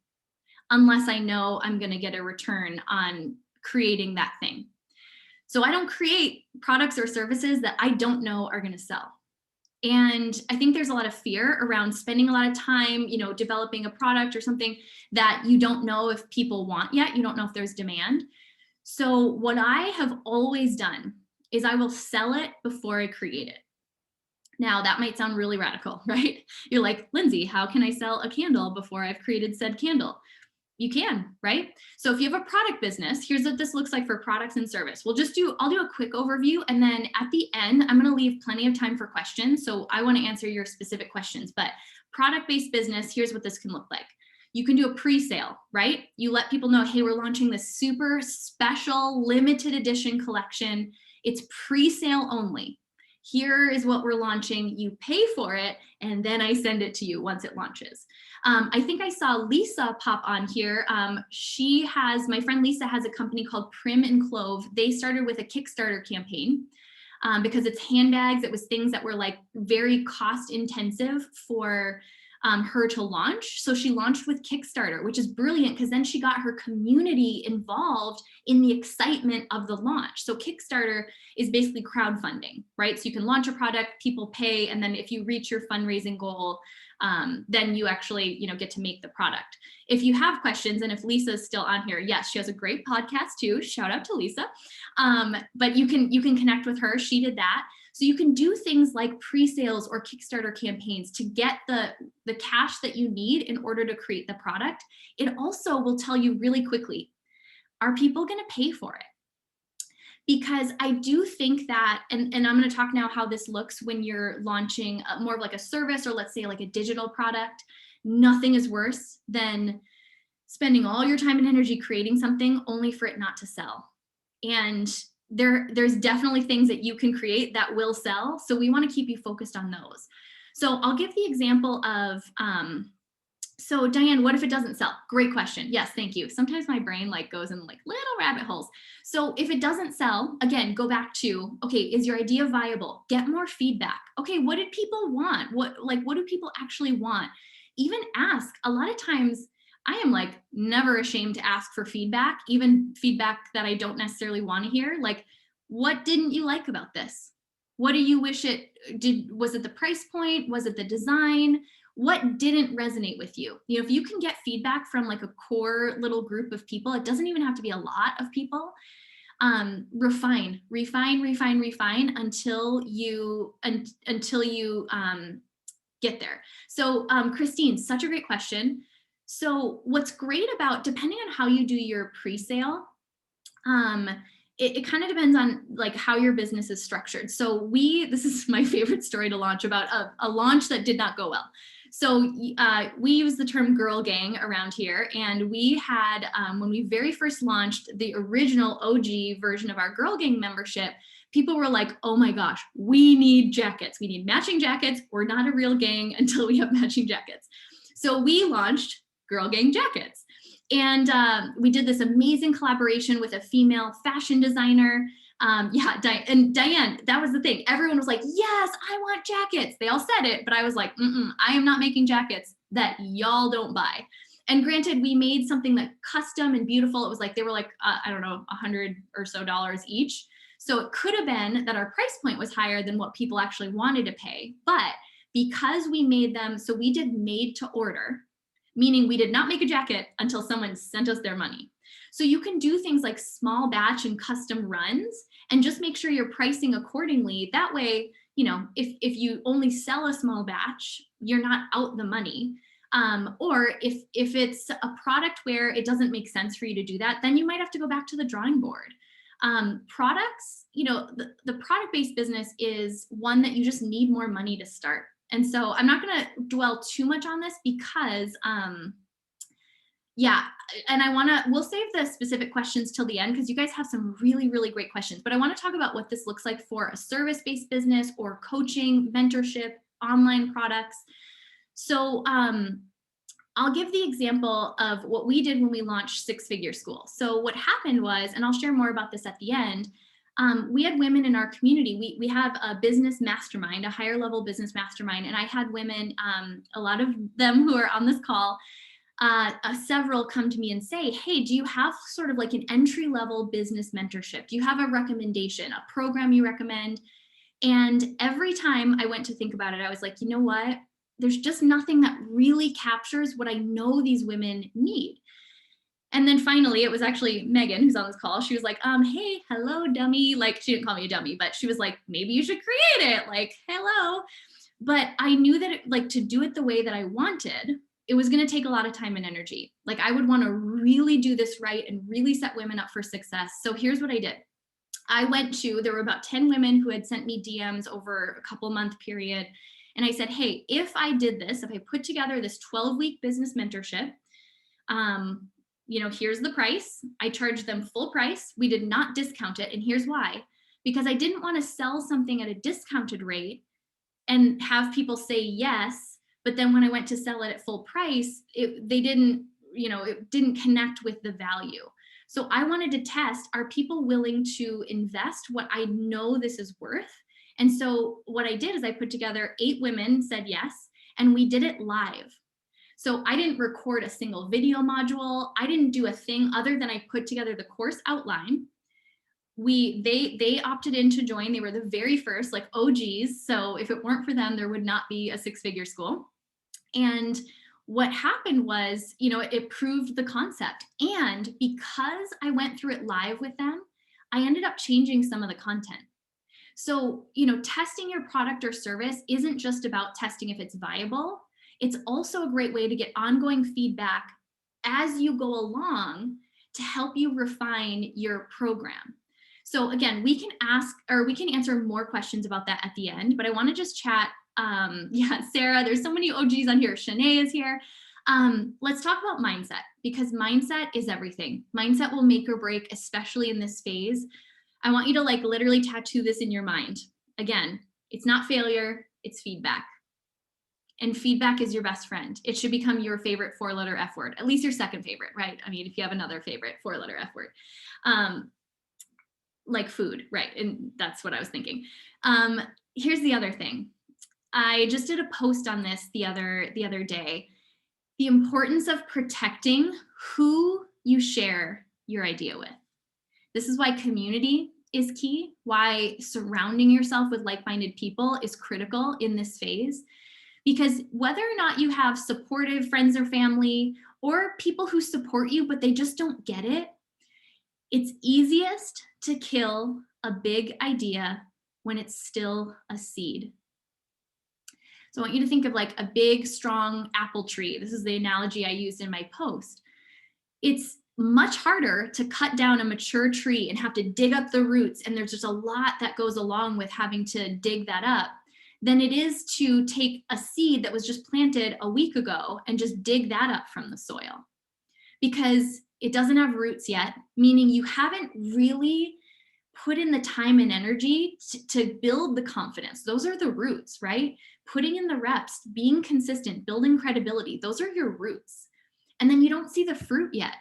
unless I know I'm going to get a return on creating that thing. So I don't create products or services that I don't know are going to sell. And I think there's a lot of fear around spending a lot of time, developing a product or something that you don't know if people want yet. You don't know if there's demand. So what I have always done is I will sell it before I create it. Now that might sound really radical, right? You're like, Lindsay, how can I sell a candle before I've created said candle? You can, right? So if you have a product business, here's what this looks like for products and service. I'll do a quick overview, and then at the end, I'm going to leave plenty of time for questions. So I want to answer your specific questions, but product-based business, here's what this can look like. You can do a pre-sale, right? You let people know, hey, we're launching this super special limited edition collection. It's pre-sale only. Here is what we're launching. You pay for it, and then I send it to you once it launches. I think I saw Lisa pop on here. My friend Lisa has a company called Prim and Clove. They started with a Kickstarter campaign because it's handbags. It was things that were very cost intensive for her to launch. So she launched with Kickstarter, which is brilliant because then she got her community involved in the excitement of the launch. So Kickstarter is basically crowdfunding, right? So you can launch a product, people pay, and then if you reach your fundraising goal, then you actually, get to make the product. If you have questions, and if Lisa's still on here, yes, she has a great podcast too. Shout out to Lisa. But you can connect with her. She did that. So you can do things like pre-sales or Kickstarter campaigns to get the cash that you need in order to create the product. It also will tell you really quickly, are people going to pay for it? Because I do think that, and I'm going to talk now how this looks when you're launching more of a service, or let's say a digital product. Nothing is worse than spending all your time and energy creating something only for it not to sell. And there's definitely things that you can create that will sell. So we want to keep you focused on those. So I'll give the example of, so Diane, what if it doesn't sell? Great question. Yes, thank you. Sometimes my brain goes in little rabbit holes. So if it doesn't sell, again, go back to, okay, is your idea viable? Get more feedback. Okay, what did people want? What do people actually want? Even ask. A lot of times I am never ashamed to ask for feedback, even feedback that I don't necessarily want to hear. What didn't you like about this? What do you wish it did? Was it the price point? Was it the design? What didn't resonate with you? If you can get feedback from a core little group of people, it doesn't even have to be a lot of people. Refine until you get there. So Christine, such a great question. So what's great about, depending on how you do your pre-sale, it kind of depends on how your business is structured. So this is my favorite story to launch about a launch that did not go well. So we use the term girl gang around here, and we had, when we very first launched the original OG version of our girl gang membership, people were like, oh my gosh, we need jackets. We need matching jackets. We're not a real gang until we have matching jackets. So we launched Girl Gang Jackets. And we did this amazing collaboration with a female fashion designer. Yeah, and Diane, that was the thing. Everyone was like, yes, I want jackets. They all said it, but I was like, I am not making jackets that y'all don't buy. And granted, we made something that custom and beautiful. It was like, they were like, I don't know, $100 or so each. So it could have been that our price point was higher than what people actually wanted to pay. But because we made them, so we did made to order, meaning we did not make a jacket until someone sent us their money. So you can do things like small batch and custom runs and just make sure you're pricing accordingly. That way, if you only sell a small batch, you're not out the money. Or if it's a product where it doesn't make sense for you to do that, then you might have to go back to the drawing board. Products, the product-based business is one that you just need more money to start. And so I'm not going to dwell too much on this because, yeah, and we'll save the specific questions till the end because you guys have some really, really great questions. But I want to talk about what this looks like for a service-based business or coaching, mentorship, online products. So I'll give the example of what we did when we launched Six Figure School. So what happened was, and I'll share more about this at the end, we had women in our community. We have a business mastermind, a higher level business mastermind, and I had women, a lot of them who are on this call, several come to me and say, hey, do you have sort of like an entry-level business mentorship? Do you have a recommendation, a program you recommend? And every time I went to think about it, I was like, you know what? There's just nothing that really captures what I know these women need. And then finally, it was actually Megan who's on this call. She was like, hey, hello, dummy. Like, she didn't call me a dummy, but she was like, maybe you should create it. Like, hello. But I knew that to do it the way that I wanted, it was going to take a lot of time and energy. Like, I would want to really do this right and really set women up for success. So here's what I did. There were about 10 women who had sent me DMs over a couple month period. And I said, hey, if I did this, if I put together this 12-week business mentorship, here's the price. I charged them full price. We did not discount it. And here's why. Because I didn't want to sell something at a discounted rate and have people say yes. But then when I went to sell it at full price, it didn't connect with the value. So I wanted to test, are people willing to invest what I know this is worth? And so what I did is I put together 8 women said yes, and we did it live. So I didn't record a single video module. I didn't do a thing other than I put together the course outline. They opted in to join. They were the very first, like OGs. So if it weren't for them, there would not be a six-figure school. And what happened was, it proved the concept. And because I went through it live with them, I ended up changing some of the content. So, testing your product or service isn't just about testing if it's viable. It's also a great way to get ongoing feedback as you go along to help you refine your program. So again, we can answer more questions about that at the end, but I want to just chat. Yeah, Sarah, there's so many OGs on here. Shanae is here. Let's talk about mindset, because mindset is everything. Mindset will make or break, especially in this phase. I want you to literally tattoo this in your mind. Again, it's not failure, it's feedback. And feedback is your best friend. It should become your favorite 4-letter F word, at least your second favorite, right? I mean, if you have another favorite 4-letter F word, like food, right? And that's what I was thinking. Here's the other thing. I just did a post on this the other day. The importance of protecting who you share your idea with. This is why community is key, why surrounding yourself with like-minded people is critical in this phase. Because whether or not you have supportive friends or family, or people who support you, but they just don't get it, it's easiest to kill a big idea when it's still a seed. So I want you to think of like a big, strong apple tree. This is the analogy I used in my post. It's much harder to cut down a mature tree and have to dig up the roots, and there's just a lot that goes along with having to dig that up, than it is to take a seed that was just planted a week ago and just dig that up from the soil. Because it doesn't have roots yet, meaning you haven't really put in the time and energy to build the confidence. Those are the roots, right? Putting in the reps, being consistent, building credibility, those are your roots. And then you don't see the fruit yet.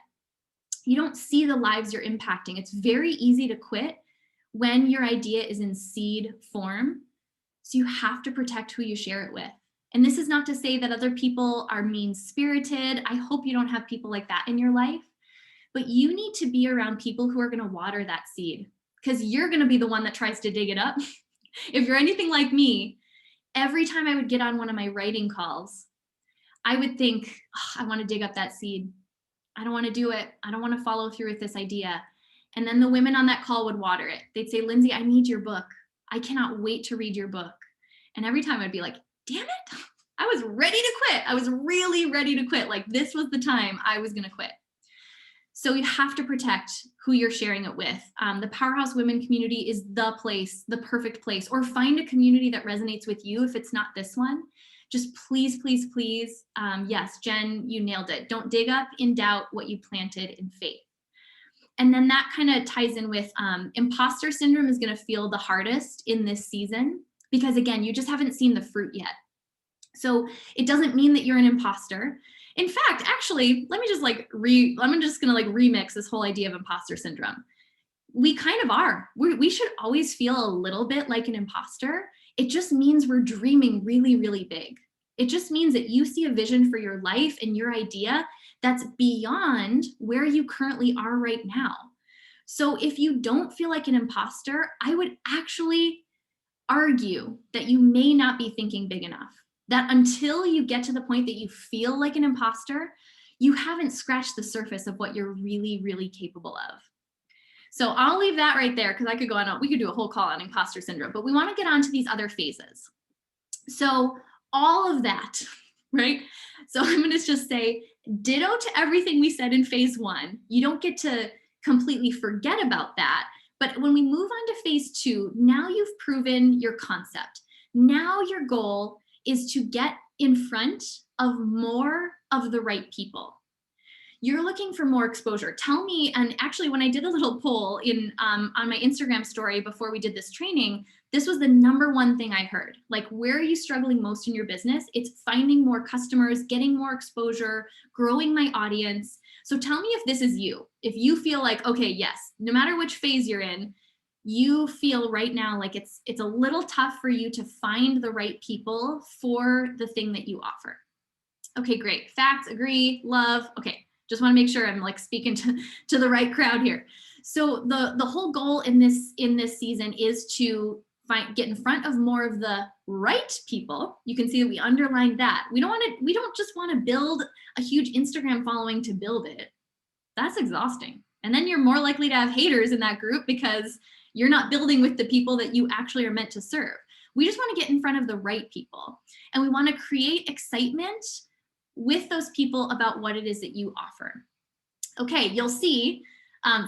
You don't see the lives you're impacting. It's very easy to quit when your idea is in seed form. So you have to protect who you share it with. And this is not to say that other people are mean-spirited. I hope you don't have people like that in your life, but you need to be around people who are going to water that seed, because you're going to be the one that tries to dig it up. If you're anything like me, every time I would get on one of my writing calls, I would think, oh, I want to dig up that seed. I don't want to do it. I don't want to follow through with this idea. And then the women on that call would water it. They'd say, Lindsay, I need your book. I cannot wait to read your book. And every time I'd be like, damn it, I was ready to quit. I was really ready to quit. Like, this was the time I was going to quit. So you have to protect who you're sharing it with. The Powerhouse Women community is the place, the perfect place. Or find a community that resonates with you if it's not this one. Just please, please, please. Yes, Jen, you nailed it. Don't dig up in doubt what you planted in faith. And then that kind of ties in with imposter syndrome is going to feel the hardest in this season, because again, you just haven't seen the fruit yet. So it doesn't mean that you're an imposter. In fact, actually, I'm just going to remix this whole idea of imposter syndrome. We kind of are. We should always feel a little bit like an imposter. It just means we're dreaming really, really big. It just means that you see a vision for your life and your idea that's beyond where you currently are right now. So if you don't feel like an imposter, I would actually argue that you may not be thinking big enough. That until you get to the point that you feel like an imposter, you haven't scratched the surface of what you're really, really capable of. So I'll leave that right there, because I could go on, we could do a whole call on imposter syndrome, but we want to get on to these other phases. So all of that, right? So I'm going to just say ditto to everything we said in phase 1. You don't get to completely forget about that. But when we move on to phase 2, now you've proven your concept. Now your goal is to get in front of more of the right people. You're looking for more exposure. Tell me, and actually when I did a little poll on my Instagram story before we did this training, this was the number one thing I heard. Like, where are you struggling most in your business? It's finding more customers, getting more exposure, growing my audience. So tell me if this is you. If you feel like, okay, yes, no matter which phase you're in, you feel right now like it's a little tough for you to find the right people for the thing that you offer. Okay, great. Facts, agree, love. Okay. Just want to make sure I'm like speaking to the right crowd here. So the whole goal in this season is to get in front of more of the right people. You can see that we underlined that. We don't just want to build a huge Instagram following to build it. That's exhausting. And then you're more likely to have haters in that group because you're not building with the people that you actually are meant to serve. We just want to get in front of the right people. And we want to create excitement with those people about what it is that you offer. Okay, you'll see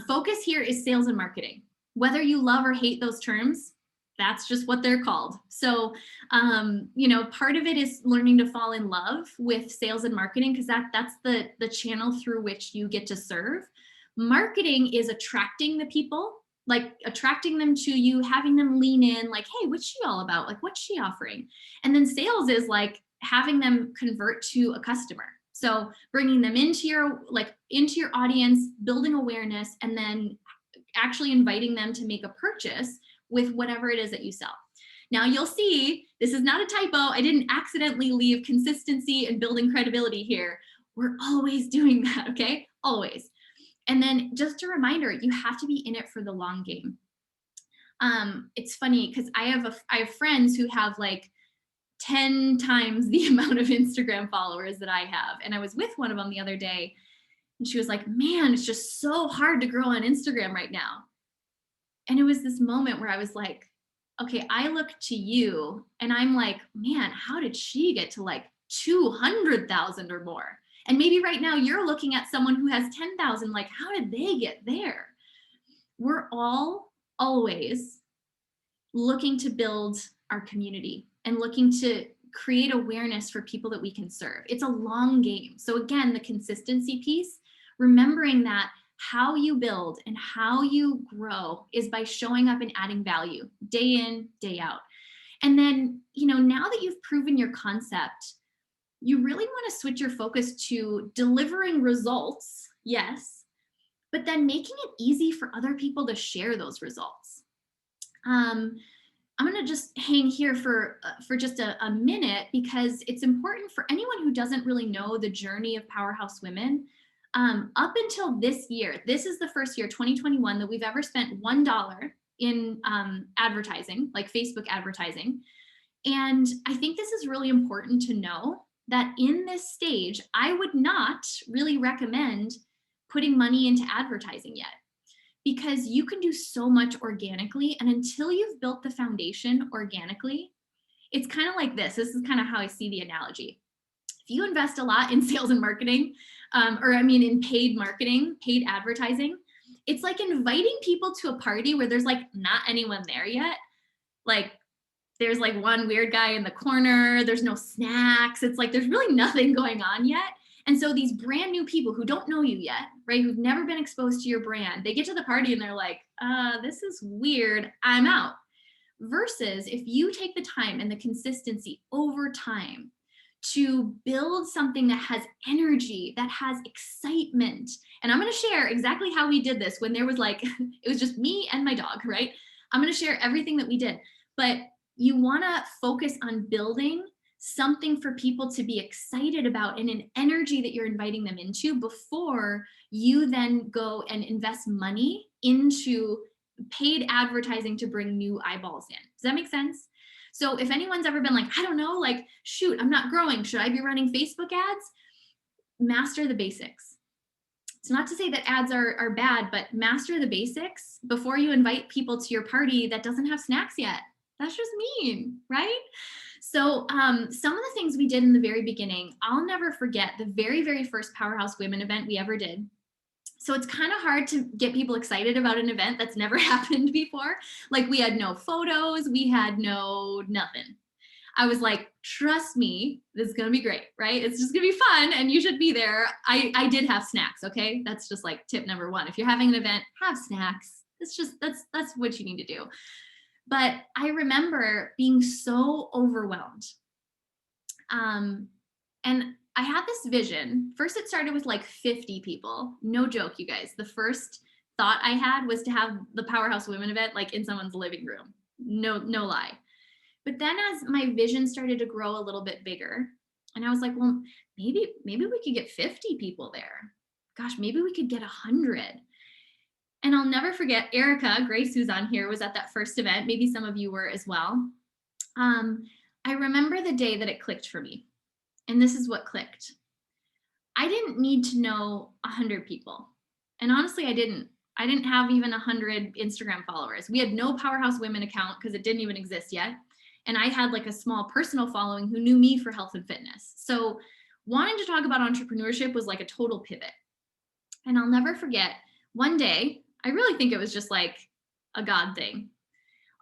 focus here is sales and marketing. Whether you love or hate those terms, that's just what they're called. So, part of it is learning to fall in love with sales and marketing, because that's the channel through which you get to serve. Marketing is attracting the people, like attracting them to you, having them lean in, like, hey, what's she all about? Like, what's she offering? And then sales is like having them convert to a customer. So bringing them into your audience, building awareness, and then actually inviting them to make a purchase with whatever it is that you sell. Now you'll see, this is not a typo. I didn't accidentally leave consistency and building credibility here. We're always doing that, okay? Always. And then just a reminder, you have to be in it for the long game. It's funny because I have friends who have like 10 times the amount of Instagram followers that I have. And I was with one of them the other day, and she was like, man, it's just so hard to grow on Instagram right now. And it was this moment where I was like, okay, I look to you and I'm like, man, how did she get to like 200,000 or more? And maybe right now you're looking at someone who has 10,000, like, how did they get there? We're all always looking to build our community and looking to create awareness for people that we can serve. It's a long game. So again, the consistency piece, remembering that how you build and how you grow is by showing up and adding value day in, day out. And then, now that you've proven your concept, you really want to switch your focus to delivering results, yes, but then making it easy for other people to share those results. I'm going to just hang here for just a minute, because it's important for anyone who doesn't really know the journey of Powerhouse Women. Up until this year, this is the first year, 2021, that we've ever spent $1 in advertising, like Facebook advertising. And I think this is really important to know, that in this stage, I would not really recommend putting money into advertising yet, because you can do so much organically. And until you've built the foundation organically, it's kind of like this. This is kind of how I see the analogy. If you invest a lot in sales and marketing, in paid marketing, paid advertising, it's like inviting people to a party where there's like not anyone there yet. Like, there's like one weird guy in the corner, there's no snacks. It's like there's really nothing going on yet. And so these brand new people who don't know you yet, right, who've never been exposed to your brand, they get to the party and they're like, this is weird, I'm out. Versus if you take the time and the consistency over time to build something that has energy, that has excitement. And I'm going to share exactly how we did this when there was like, it was just me and my dog, right? I'm going to share everything that we did. But you want to focus on building something for people to be excited about, and an energy that you're inviting them into, before you then go and invest money into paid advertising to bring new eyeballs in. Does that make sense? So if anyone's ever been like, I don't know, like, shoot, I'm not growing, should I be running Facebook ads? Master the basics. It's not to say that ads are bad, but master the basics before you invite people to your party that doesn't have snacks yet. That's just mean, right? So some of the things we did in the very beginning, I'll never forget the very, very first Powerhouse Women event we ever did. So it's kind of hard to get people excited about an event that's never happened before. Like, we had no photos, we had no nothing. I was like, trust me, this is gonna be great, right? It's just gonna be fun and you should be there. I did have snacks, okay? That's just like tip number one. If you're having an event, have snacks. That's what you need to do. But I remember being so overwhelmed. And I had this vision. First, it started with like 50 people. No joke, you guys. The first thought I had was to have the Powerhouse Women event like in someone's living room. No lie. But then as my vision started to grow a little bit bigger, and I was like, well, maybe we could get 50 people there. Gosh, maybe we could get 100. And I'll never forget, Erica Grace, who's on here, was at that first event. Maybe some of you were as well. I remember the day that it clicked for me. And this is what clicked. I didn't need to know 100 people. And honestly, I didn't have even 100 Instagram followers. We had no Powerhouse Women account because it didn't even exist yet. And I had like a small personal following who knew me for health and fitness. So wanting to talk about entrepreneurship was like a total pivot. And I'll never forget, one day, I really think it was just like a God thing.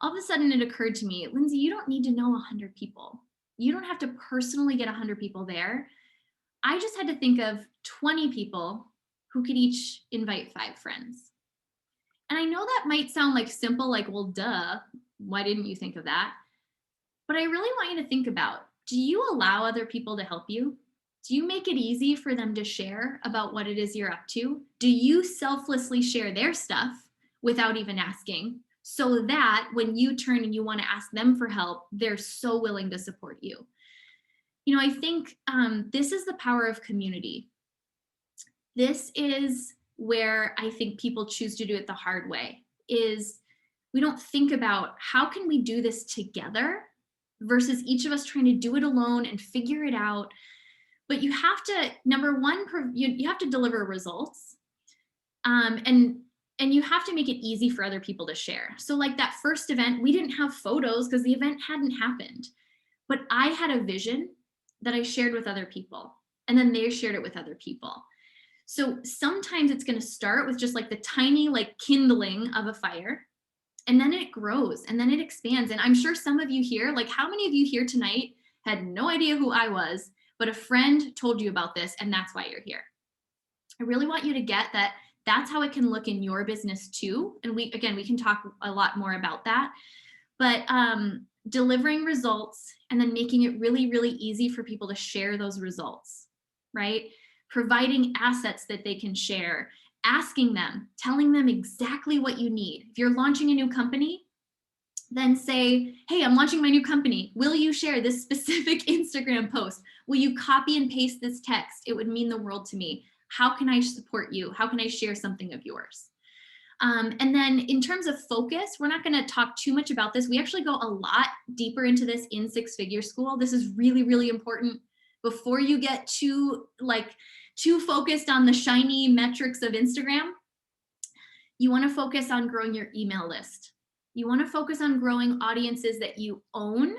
All of a sudden it occurred to me, Lindsay, you don't need to know 100 people. You don't have to personally get 100 people there. I just had to think of 20 people who could each invite 5 friends. And I know that might sound like simple, like, well, duh, why didn't you think of that? But I really want you to think about, do you allow other people to help you? Do you make it easy for them to share about what it is you're up to? Do you selflessly share their stuff without even asking, so that when you turn and you want to ask them for help, they're so willing to support you? You know, I think this is the power of community. This is where I think people choose to do it the hard way, is we don't think about how can we do this together versus each of us trying to do it alone and figure it out. But you have to, number one, you have to deliver results, and you have to make it easy for other people to share. So like that first event, we didn't have photos because the event hadn't happened, but I had a vision that I shared with other people, and then they shared it with other people. So sometimes it's going to start with just like the tiny like kindling of a fire, and then it grows and then it expands. And I'm sure some of you here, like how many of you here tonight had no idea who I was, but a friend told you about this and that's why you're here? I really want you to get that that's how it can look in your business too. And we can talk a lot more about that, but delivering results and then making it really, really easy for people to share those results, right? Providing assets that they can share, asking them, telling them exactly what you need. If you're launching a new company, Then say, hey, I'm launching my new company. Will you share this specific Instagram post? Will you copy and paste this text? It would mean the world to me. How can I support you? How can I share something of yours? And then in terms of focus, we're not going to talk too much about this. We actually go a lot deeper into this in Six Figure School. This is really, really important before you get too focused on the shiny metrics of Instagram. You want to focus on growing your email list. You want to focus on growing audiences that you own,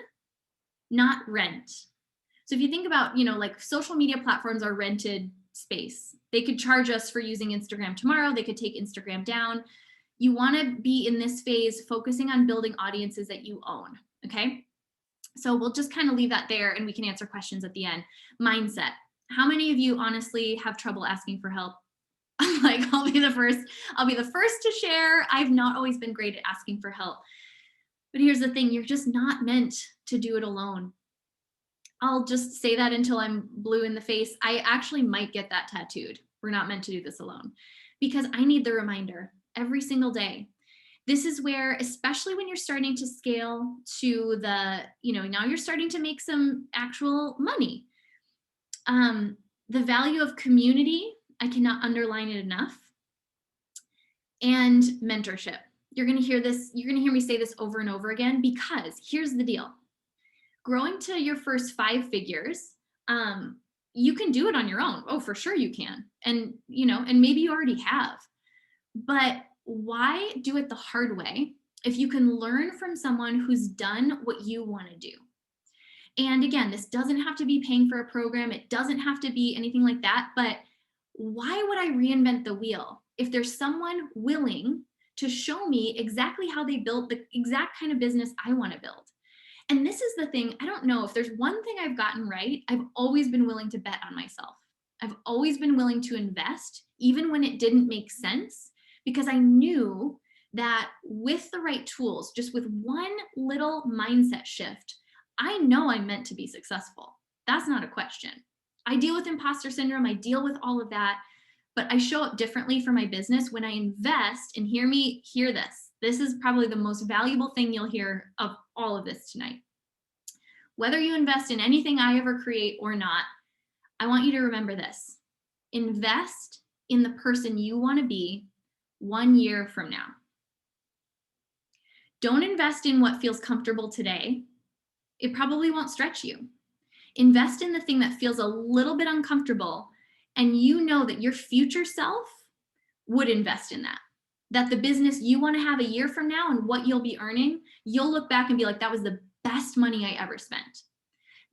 not rent. So if you think about, like social media platforms are rented space. They could charge us for using Instagram tomorrow. They could take Instagram down. You want to be in this phase focusing on building audiences that you own. Okay. So we'll just kind of leave that there and we can answer questions at the end. Mindset. How many of you honestly have trouble asking for help? Like, I'll be the first to share. I've not always been great at asking for help. But here's the thing, you're just not meant to do it alone. I'll just say that until I'm blue in the face. I actually might get that tattooed. We're not meant to do this alone, because I need the reminder every single day. This is where, especially when you're starting to scale to the, now you're starting to make some actual money. The value of community, I cannot underline it enough. And mentorship. You're going to hear me say this over and over again, because here's the deal. Growing to your first 5 figures, you can do it on your own. Oh, for sure you can. And, and maybe you already have. But why do it the hard way if you can learn from someone who's done what you want to do? And again, this doesn't have to be paying for a program. It doesn't have to be anything like that. But why would I reinvent the wheel if there's someone willing to show me exactly how they built the exact kind of business I want to build? And this is the thing, I don't know if there's one thing I've gotten right. I've always been willing to bet on myself. I've always been willing to invest, even when it didn't make sense, because I knew that with the right tools, just with one little mindset shift, I know I'm meant to be successful. That's not a question. I deal with imposter syndrome. I deal with all of that, but I show up differently for my business when I invest. And hear this. This is probably the most valuable thing you'll hear of all of this tonight. Whether you invest in anything I ever create or not, I want you to remember this. Invest in the person you want to be 1 year from now. Don't invest in what feels comfortable today. It probably won't stretch you. Invest in the thing that feels a little bit uncomfortable, and you know that your future self would invest in that. That the business you want to have a year from now and what you'll be earning, you'll look back and be like, that was the best money I ever spent.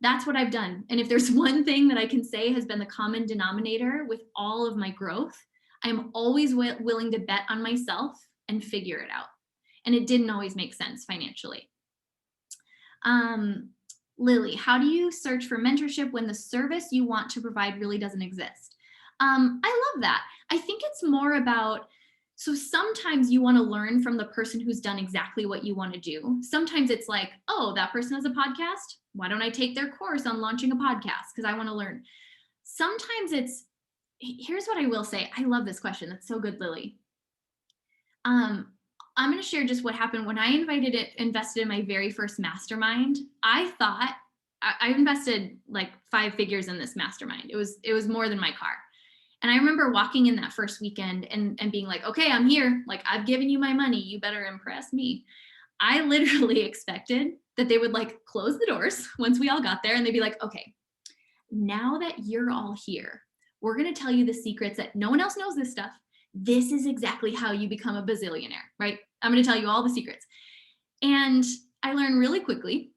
That's what I've done. And if there's one thing that I can say has been the common denominator with all of my growth, I'm always willing to bet on myself and figure it out. And it didn't always make sense financially. Lily, how do you search for mentorship when the service you want to provide really doesn't exist? I love that. I think it's more about, so sometimes you want to learn from the person who's done exactly what you want to do. Sometimes it's like, oh, that person has a podcast. Why don't I take their course on launching a podcast? Because I want to learn. Sometimes here's what I will say. I love this question. That's so good, Lily. I'm going to share just what happened when I invested in my very first mastermind. I thought I invested like 5 figures in this mastermind. It was more than my car. And I remember walking in that first weekend and being like, okay, I'm here. Like, I've given you my money. You better impress me. I literally expected that they would like close the doors once we all got there and they'd be like, okay, now that you're all here, we're going to tell you the secrets that no one else knows this stuff. This is exactly how you become a bazillionaire, right? I'm going to tell you all the secrets. And I learned really quickly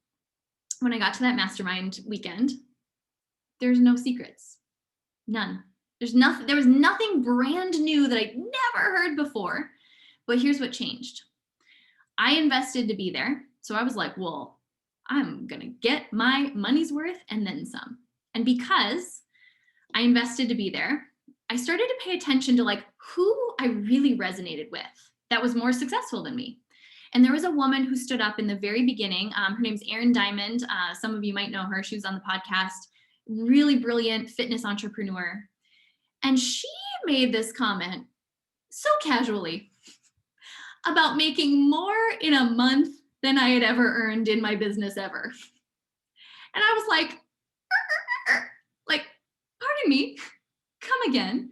when I got to that mastermind weekend, there's no secrets, none. There was nothing brand new that I'd never heard before. But here's what changed. I invested to be there. So I was like, well, I'm going to get my money's worth and then some. And because I invested to be there, I started to pay attention to like who I really resonated with that was more successful than me. And there was a woman who stood up in the very beginning. Her name's Erin Diamond. Some of you might know her. She was on the podcast. Really brilliant fitness entrepreneur. And she made this comment so casually about making more in a month than I had ever earned in my business ever. And I was like, pardon me, come again.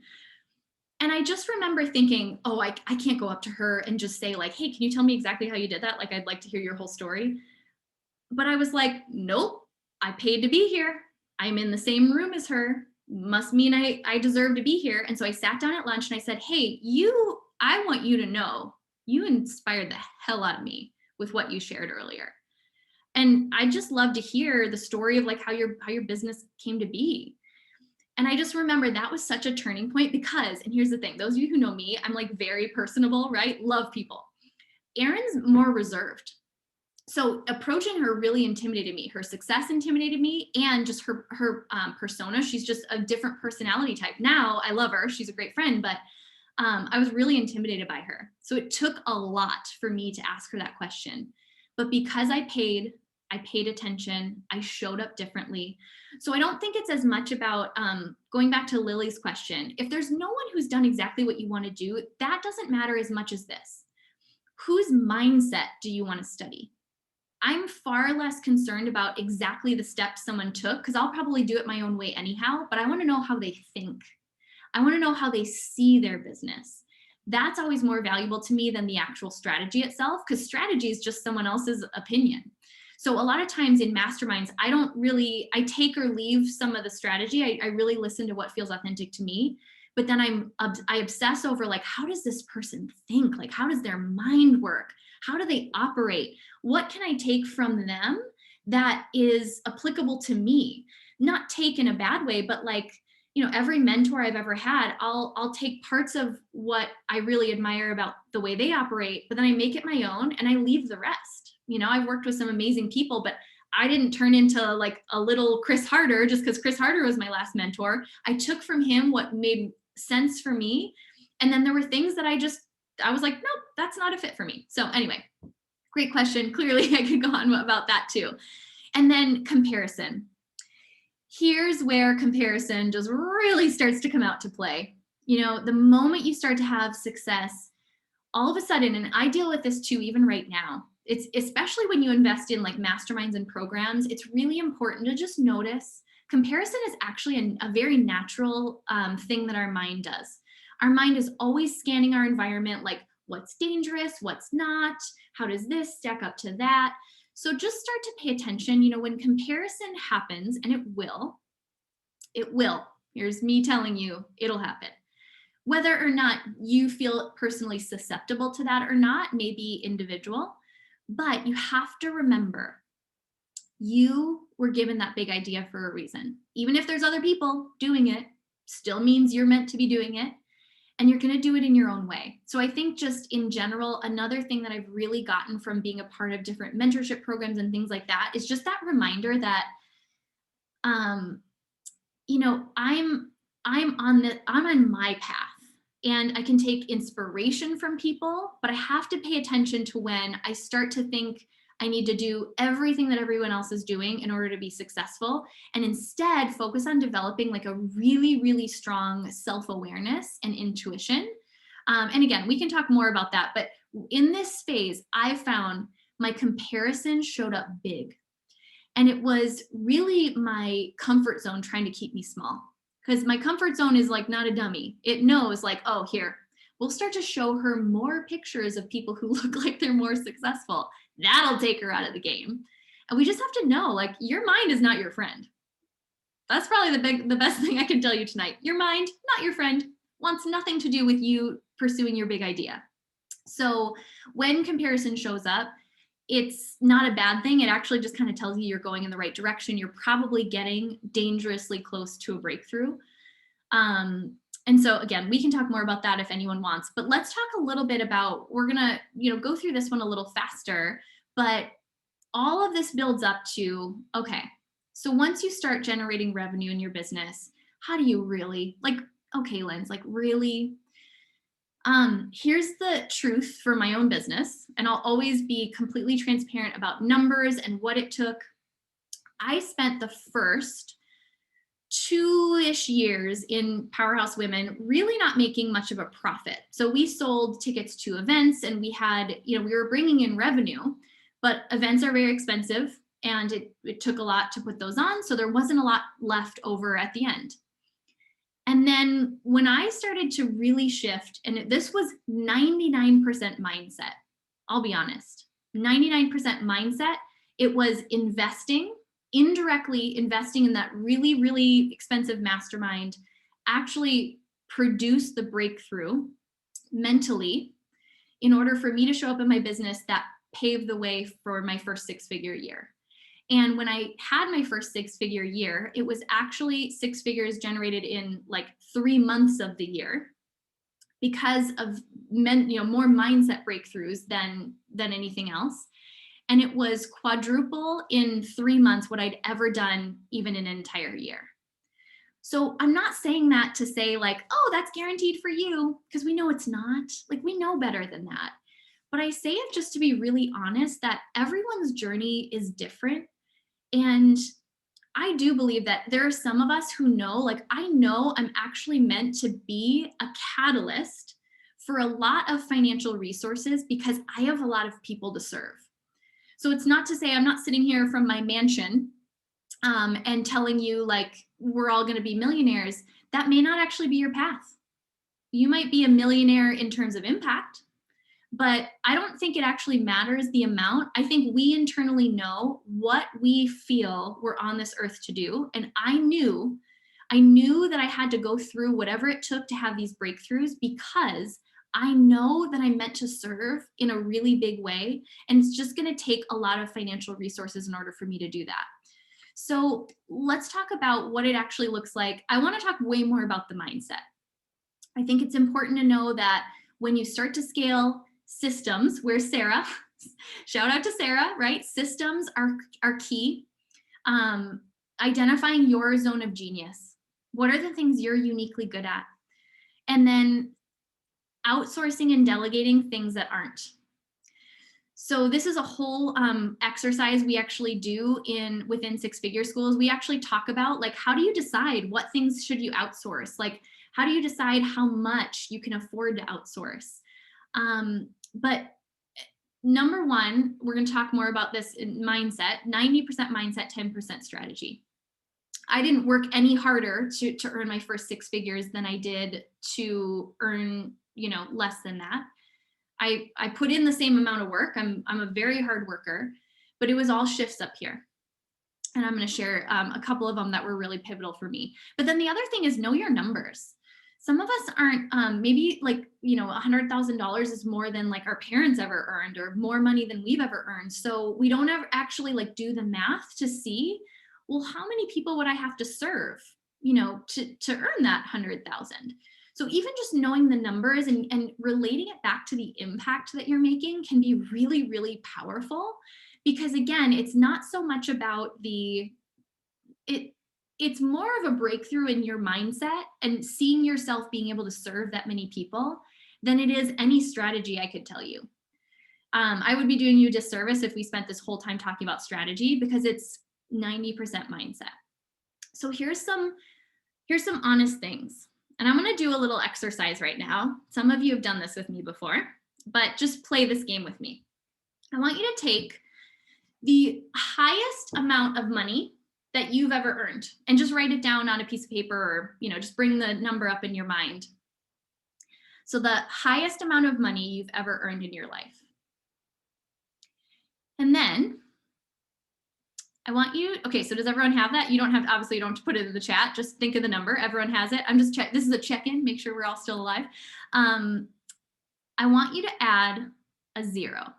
And I just remember thinking, oh, I can't go up to her and just say like, hey, can you tell me exactly how you did that? Like, I'd like to hear your whole story. But I was like, nope, I paid to be here. I'm in the same room as her. Must mean I deserve to be here. And so I sat down at lunch and I said, hey, I want you to know you inspired the hell out of me with what you shared earlier. And I just love to hear the story of like how your business came to be. And I just remember that was such a turning point because, and here's the thing, those of you who know me, I'm like very personable, right? Love people. Erin's more reserved. So approaching her really intimidated me. Her success intimidated me, and just her persona. She's just a different personality type. Now I love her. She's a great friend, but I was really intimidated by her. So it took a lot for me to ask her that question. But because I paid attention, I showed up differently. So I don't think it's as much about going back to Lily's question. If there's no one who's done exactly what you want to do, that doesn't matter as much as this. Whose mindset do you want to study? I'm far less concerned about exactly the steps someone took, because I'll probably do it my own way anyhow, but I want to know how they think. I want to know how they see their business. That's always more valuable to me than the actual strategy itself, because strategy is just someone else's opinion. So a lot of times in masterminds, I take or leave some of the strategy. I really listen to what feels authentic to me. But then I obsess over like, how does this person think? Like, how does their mind work? How do they operate? What can I take from them that is applicable to me? Not take in a bad way, but like, every mentor I've ever had, I'll take parts of what I really admire about the way they operate, but then I make it my own and I leave the rest. I've worked with some amazing people, but I didn't turn into like a little Chris Harder just because Chris Harder was my last mentor. I took from him what made sense for me. And then there were things that I was like, nope, that's not a fit for me. So anyway, great question. Clearly I could go on about that too. And then comparison. Here's where comparison just really starts to come out to play. The moment you start to have success, all of a sudden, and I deal with this too, even right now, it's especially when you invest in like masterminds and programs, it's really important to just notice comparison is actually a very natural thing that our mind does. Our mind is always scanning our environment, like what's dangerous, what's not, how does this stack up to that? So just start to pay attention, when comparison happens, and it will, here's me telling you, it'll happen. Whether or not you feel personally susceptible to that or not may be individual, but you have to remember you were given that big idea for a reason. Even if there's other people doing it, still means you're meant to be doing it, and you're going to do it in your own way. So I think just in general, another thing that I've really gotten from being a part of different mentorship programs and things like that is just that reminder that, I'm on my path. And I can take inspiration from people, but I have to pay attention to when I start to think I need to do everything that everyone else is doing in order to be successful, and instead focus on developing like a really, really strong self-awareness and intuition. And again, we can talk more about that, but in this phase, I found my comparison showed up big. And it was really my comfort zone trying to keep me small. Because my comfort zone is like not a dummy. It knows like, oh, here, we'll start to show her more pictures of people who look like they're more successful. That'll take her out of the game. And we just have to know, like, your mind is not your friend. That's probably the best thing I can tell you tonight. Your mind, not your friend, wants nothing to do with you pursuing your big idea. So when comparison shows up, it's not a bad thing. It actually just kind of tells you you're going in the right direction. You're probably getting dangerously close to a breakthrough. And so again, we can talk more about that if anyone wants, but let's talk a little bit about, we're gonna, go through this one a little faster, but all of this builds up to, okay, so once you start generating revenue in your business, how do you really, like, okay, Lens, like really, here's the truth for my own business, and I'll always be completely transparent about numbers and what it took. I spent the first 2-ish years in Powerhouse Women really not making much of a profit. So we sold tickets to events and we had, we were bringing in revenue, but events are very expensive and it took a lot to put those on. So there wasn't a lot left over at the end. And then when I started to really shift, and this was 99% mindset, I'll be honest, 99% mindset, it was investing, indirectly investing in that really, really expensive mastermind, actually produce the breakthrough mentally in order for me to show up in my business that paved the way for my first six-figure year. And when I had my first six-figure year, it was actually six figures generated in like 3 months of the year because of more mindset breakthroughs than anything else. And it was quadruple in 3 months what I'd ever done even in an entire year. So I'm not saying that to say like, oh, that's guaranteed for you, because we know it's not. Like, we know better than that. But I say it just to be really honest that everyone's journey is different. And I do believe that there are some of us who know, like, I know I'm actually meant to be a catalyst for a lot of financial resources because I have a lot of people to serve. So it's not to say I'm not sitting here from my mansion and telling you like we're all going to be millionaires. That may not actually be your path. You might be a millionaire in terms of impact, but I don't think it actually matters the amount. I think we internally know what we feel we're on this earth to do. And I knew that I had to go through whatever it took to have these breakthroughs because I know that I'm meant to serve in a really big way. And it's just going to take a lot of financial resources in order for me to do that. So let's talk about what it actually looks like. I want to talk way more about the mindset. I think it's important to know that when you start to scale, systems, where's Sarah? Shout out to Sarah, right? Systems are key. Identifying your zone of genius. What are the things you're uniquely good at? And then outsourcing and delegating things that aren't. So this is a whole exercise we actually do within six-figure schools. We actually talk about like, how do you decide what things should you outsource? Like, how do you decide how much you can afford to outsource? But number one, we're going to talk more about this in mindset, 90% mindset, 10% strategy. I didn't work any harder to earn my first six figures than I did to earn, less than that. I put in the same amount of work. I'm a very hard worker, but it was all shifts up here. And I'm going to share a couple of them that were really pivotal for me. But then the other thing is know your numbers. Some of us aren't, maybe like, $100,000 is more than like our parents ever earned or more money than we've ever earned. So we don't ever actually like do the math to see, well, how many people would I have to serve, to earn that 100,000? So even just knowing the numbers and relating it back to the impact that you're making can be really, really powerful, because again, it's not so much about it's more of a breakthrough in your mindset and seeing yourself being able to serve that many people than it is any strategy I could tell you. I would be doing you a disservice if we spent this whole time talking about strategy, because it's 90% mindset. So here's some honest things. And I'm going to do a little exercise right now. Some of you have done this with me before, but just play this game with me. I want you to take the highest amount of money that you've ever earned and just write it down on a piece of paper, or, just bring the number up in your mind. So the highest amount of money you've ever earned in your life. And then I want you, okay, so does everyone have that? Obviously you don't have to put it in the chat, just think of the number. Everyone has it. This is a check-in, make sure we're all still alive. I want you to add a 0.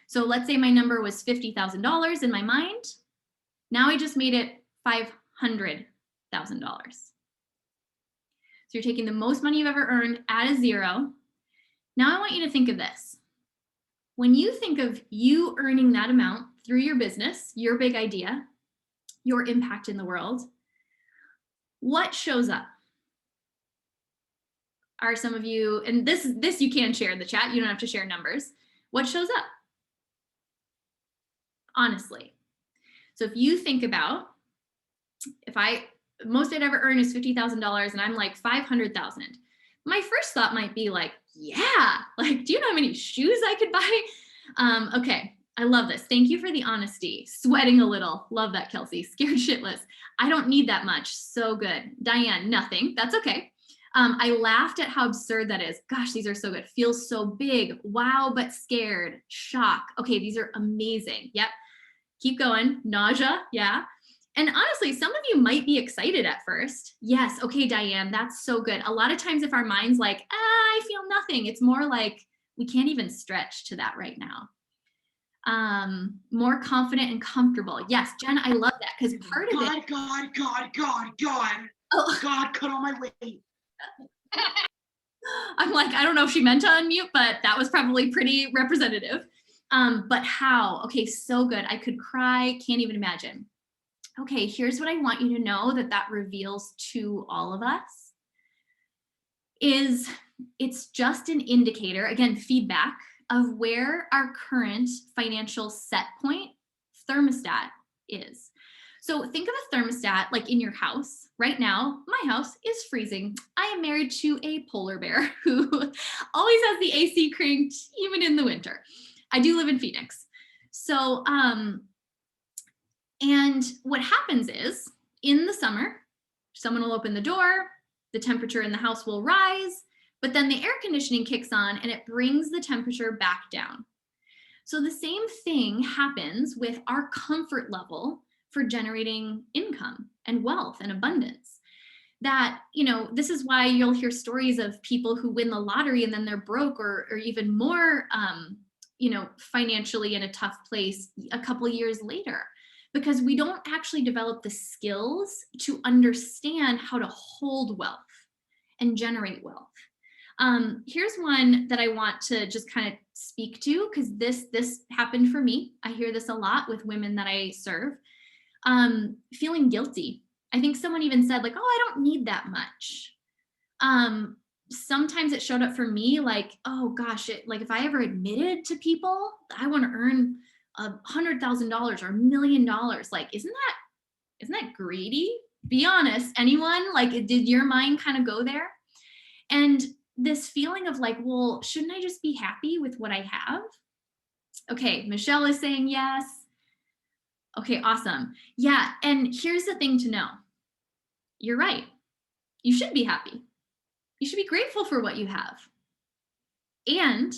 So let's say my number was $50,000 in my mind. Now I just made it $500,000. So you're taking the most money you've ever earned, add a 0. Now I want you to think of this. When you think of you earning that amount through your business, your big idea, your impact in the world, what shows up? Are some of you, and this you can share in the chat, you don't have to share numbers. What shows up? Honestly. So if you think about, most I'd ever earn is $50,000 and I'm like 500,000. My first thought might be like, yeah, like, do you know how many shoes I could buy? Okay, I love this. Thank you for the honesty. Sweating a little. Love that, Kelsey. Scared shitless. I don't need that much. So good. Diane, nothing. That's okay. I laughed at how absurd that is. Gosh, these are so good. Feels so big. Wow, but scared. Shock. Okay, these are amazing. Yep. Keep going. Nausea. Yeah. And honestly, some of you might be excited at first. Yes. Okay, Diane, that's so good. A lot of times if our mind's like, I feel nothing, it's more like we can't even stretch to that right now. More confident and comfortable. Yes, Jen, I love that because part of it. God. Oh. God, cut all my weight. I'm like, I don't know if she meant to unmute, but that was probably pretty representative. But how? Okay, so good. I could cry, can't even imagine. Okay, here's what I want you to know that reveals to all of us is it's just an indicator, again, feedback of where our current financial set point thermostat is. So think of a thermostat like in your house. Right now, my house is freezing. I am married to a polar bear who always has the AC cranked even in the winter. I do live in Phoenix. So, and what happens is in the summer, someone will open the door, the temperature in the house will rise, but then the air conditioning kicks on and it brings the temperature back down. So the same thing happens with our comfort level for generating income and wealth and abundance. That, this is why you'll hear stories of people who win the lottery and then they're broke or even more, financially in a tough place a couple years later, because we don't actually develop the skills to understand how to hold wealth and generate wealth. Here's one that I want to just kind of speak to because this happened for me. I hear this a lot with women that I serve. Feeling guilty. I think someone even said like, oh, I don't need that much. Sometimes it showed up for me like, oh gosh, like if I ever admitted to people I want to earn $100,000 or $1 million, like, isn't that greedy? Be honest, anyone? Like, did your mind kind of go there? And this feeling of like, well, shouldn't I just be happy with what I have? Okay, Michelle is saying yes. Okay, awesome. Yeah, and here's the thing to know. You're right. You should be happy. You should be grateful for what you have. And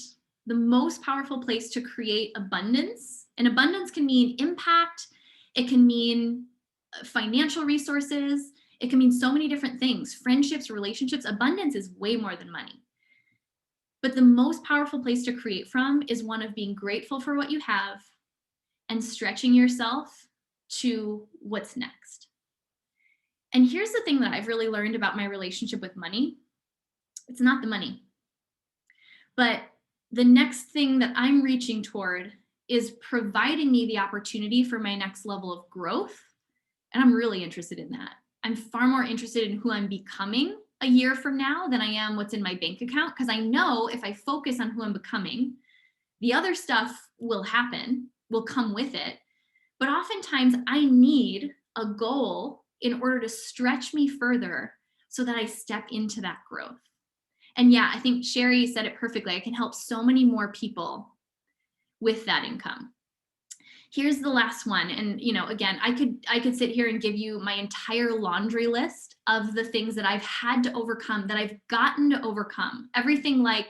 the most powerful place to create abundance, and abundance can mean impact, it can mean financial resources, it can mean so many different things, friendships, relationships. Abundance is way more than money. But the most powerful place to create from is one of being grateful for what you have and stretching yourself to what's next. And here's the thing that I've really learned about my relationship with money. It's not the money. But the next thing that I'm reaching toward is providing me the opportunity for my next level of growth. And I'm really interested in that. I'm far more interested in who I'm becoming a year from now than I am what's in my bank account, because I know if I focus on who I'm becoming, the other stuff will happen, will come with it. But oftentimes I need a goal in order to stretch me further so that I step into that growth. And yeah, I think Sherry said it perfectly. I can help so many more people with that income. Here's the last one. And, again, I could sit here and give you my entire laundry list of the things that I've had to overcome, that I've gotten to overcome. Everything like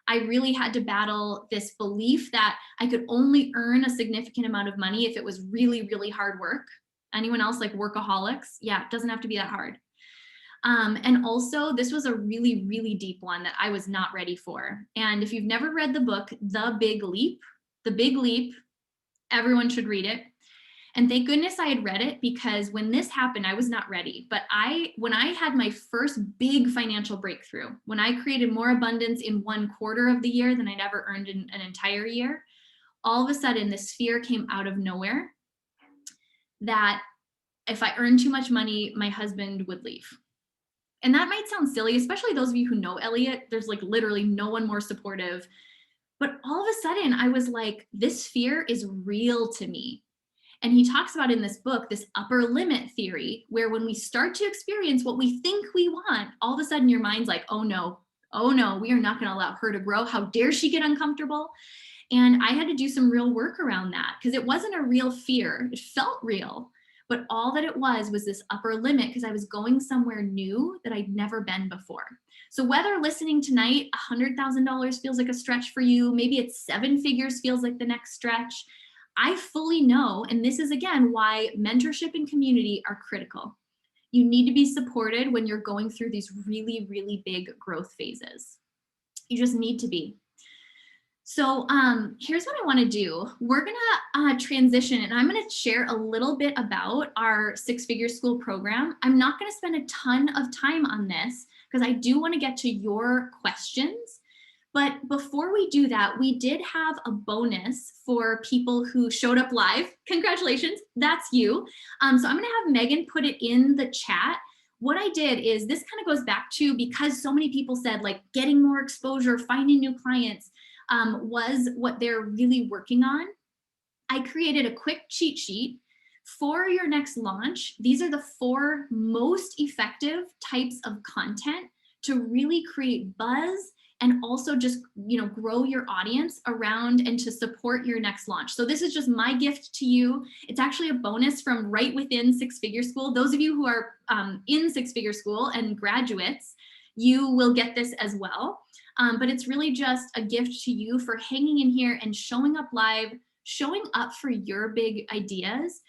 I really had to battle this belief that I could only earn a significant amount of money if it was really, really hard work. Anyone else like workaholics? Yeah, it doesn't have to be that hard. And also, this was a really, really deep one that I was not ready for. And if you've never read the book, The Big Leap, everyone should read it. And thank goodness I had read it, because when this happened, I was not ready. But when I had my first big financial breakthrough, when I created more abundance in 1/4 of the year than I'd ever earned in an entire year, all of a sudden this fear came out of nowhere that if I earned too much money, my husband would leave. And that might sound silly, especially those of you who know Elliot. There's like literally no one more supportive. But all of a sudden I was like, this fear is real to me. And he talks about in this book, this upper limit theory, where when we start to experience what we think we want, all of a sudden your mind's like, oh no, we are not going to allow her to grow. How dare she get uncomfortable? And I had to do some real work around that because it wasn't a real fear. It felt real, but all that it was this upper limit because I was going somewhere new that I'd never been before. So whether listening tonight, $100,000 feels like a stretch for you, maybe it's 7 figures feels like the next stretch, I fully know, and this is again why mentorship and community are critical. You need to be supported when you're going through these really, really big growth phases. You just need to be. So here's what I want to do. We're going to transition, and I'm going to share a little bit about our six-figure school program. I'm not going to spend a ton of time on this because I do want to get to your questions. But before we do that, we did have a bonus for people who showed up live. Congratulations, that's you. So I'm going to have Megan put it in the chat. What I did is, this kind of goes back to, because so many people said like getting more exposure, finding new clients, was what they're really working on. I created a quick cheat sheet for your next launch. These are the 4 most effective types of content to really create buzz and also just, grow your audience around and to support your next launch. So this is just my gift to you. It's actually a bonus from right within Six Figure School. Those of you who are in Six Figure School and graduates, you will get this as well. But it's really just a gift to you for hanging in here and showing up live, showing up for your big ideas,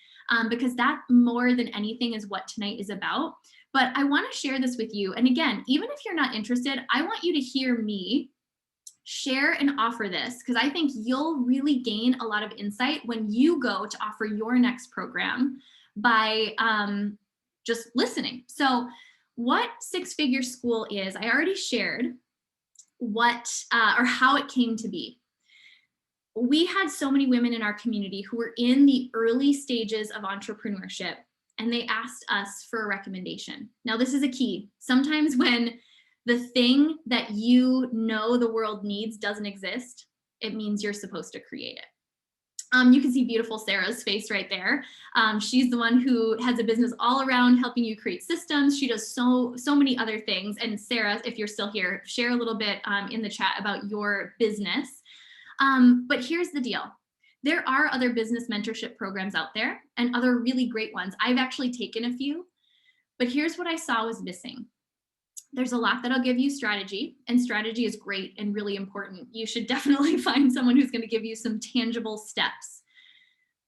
because that more than anything is what tonight is about. But I want to share this with you. And again, even if you're not interested, I want you to hear me share and offer this, because I think you'll really gain a lot of insight when you go to offer your next program by just listening. So what Six Figure School is, I already shared what or how it came to be. We had so many women in our community who were in the early stages of entrepreneurship, and they asked us for a recommendation. Now, this is a key. Sometimes when the thing that the world needs doesn't exist, it means you're supposed to create it. You can see beautiful Sarah's face right there. She's the one who has a business all around helping you create systems. She does so many other things. And Sarah, if you're still here, share a little bit in the chat about your business. But here's the deal. There are other business mentorship programs out there and other really great ones. I've actually taken a few, but here's what I saw was missing. There's a lot that'll give you strategy, and strategy is great and really important. You should definitely find someone who's going to give you some tangible steps.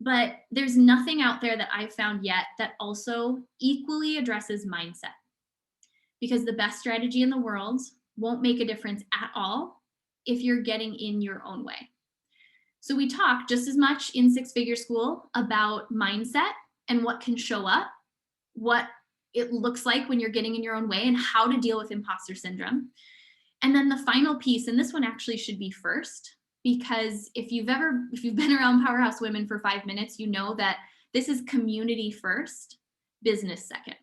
But there's nothing out there that I've found yet that also equally addresses mindset. Because the best strategy in the world won't make a difference at all if you're getting in your own way. So we talk just as much in Six Figure School about mindset and what can show up, what it looks like when you're getting in your own way, and how to deal with imposter syndrome. And then the final piece, and this one actually should be first, because if you've been around Powerhouse Women for 5 minutes, you know that this is community first, business second.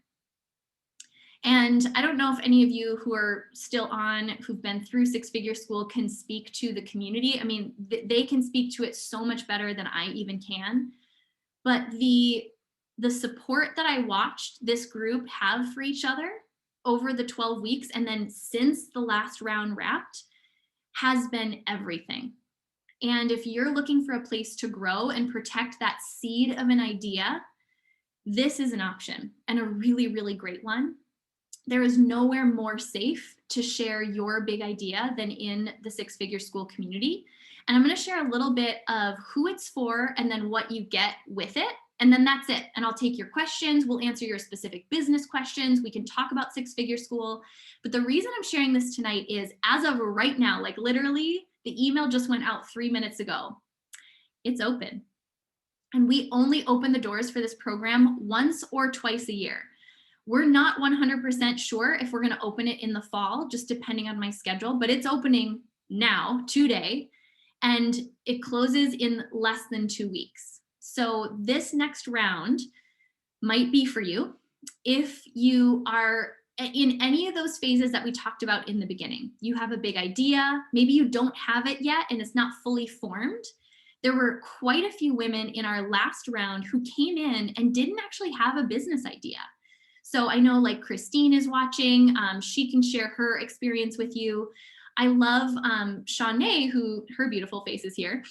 And I don't know if any of you who are still on, who've been through Six Figure School, can speak to the community. I mean, they can speak to it so much better than I even can. But the support that I watched this group have for each other over the 12 weeks, and then since the last round wrapped, has been everything. And if you're looking for a place to grow and protect that seed of an idea, this is an option, and a really, really great one. There is nowhere more safe to share your big idea than in the Six Figure School community. And I'm going to share a little bit of who it's for and then what you get with it. And then that's it. And I'll take your questions. We'll answer your specific business questions. We can talk about Six Figure School. But the reason I'm sharing this tonight is, as of right now, like literally the email just went out 3 minutes ago. It's open. And we only open the doors for this program once or twice a year. We're not 100% sure if we're going to open it in the fall, just depending on my schedule, but it's opening now, today, and it closes in less than 2 weeks. So this next round might be for you if you are in any of those phases that we talked about in the beginning. You have a big idea, maybe you don't have it yet and it's not fully formed. There were quite a few women in our last round who came in and didn't actually have a business idea. So I know like Christine is watching, she can share her experience with you. I love Shanae, who her beautiful face is here,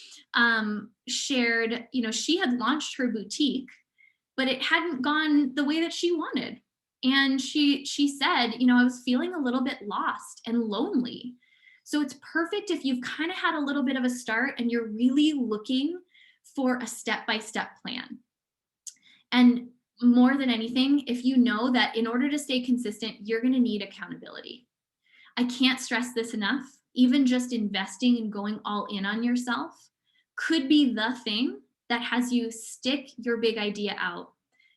shared, she had launched her boutique, but it hadn't gone the way that she wanted. And she said, I was feeling a little bit lost and lonely. So it's perfect if you've kind of had a little bit of a start and you're really looking for a step-by-step plan. And more than anything, if you know that in order to stay consistent, you're going to need accountability. I can't stress this enough. Even just investing and going all in on yourself could be the thing that has you stick your big idea out.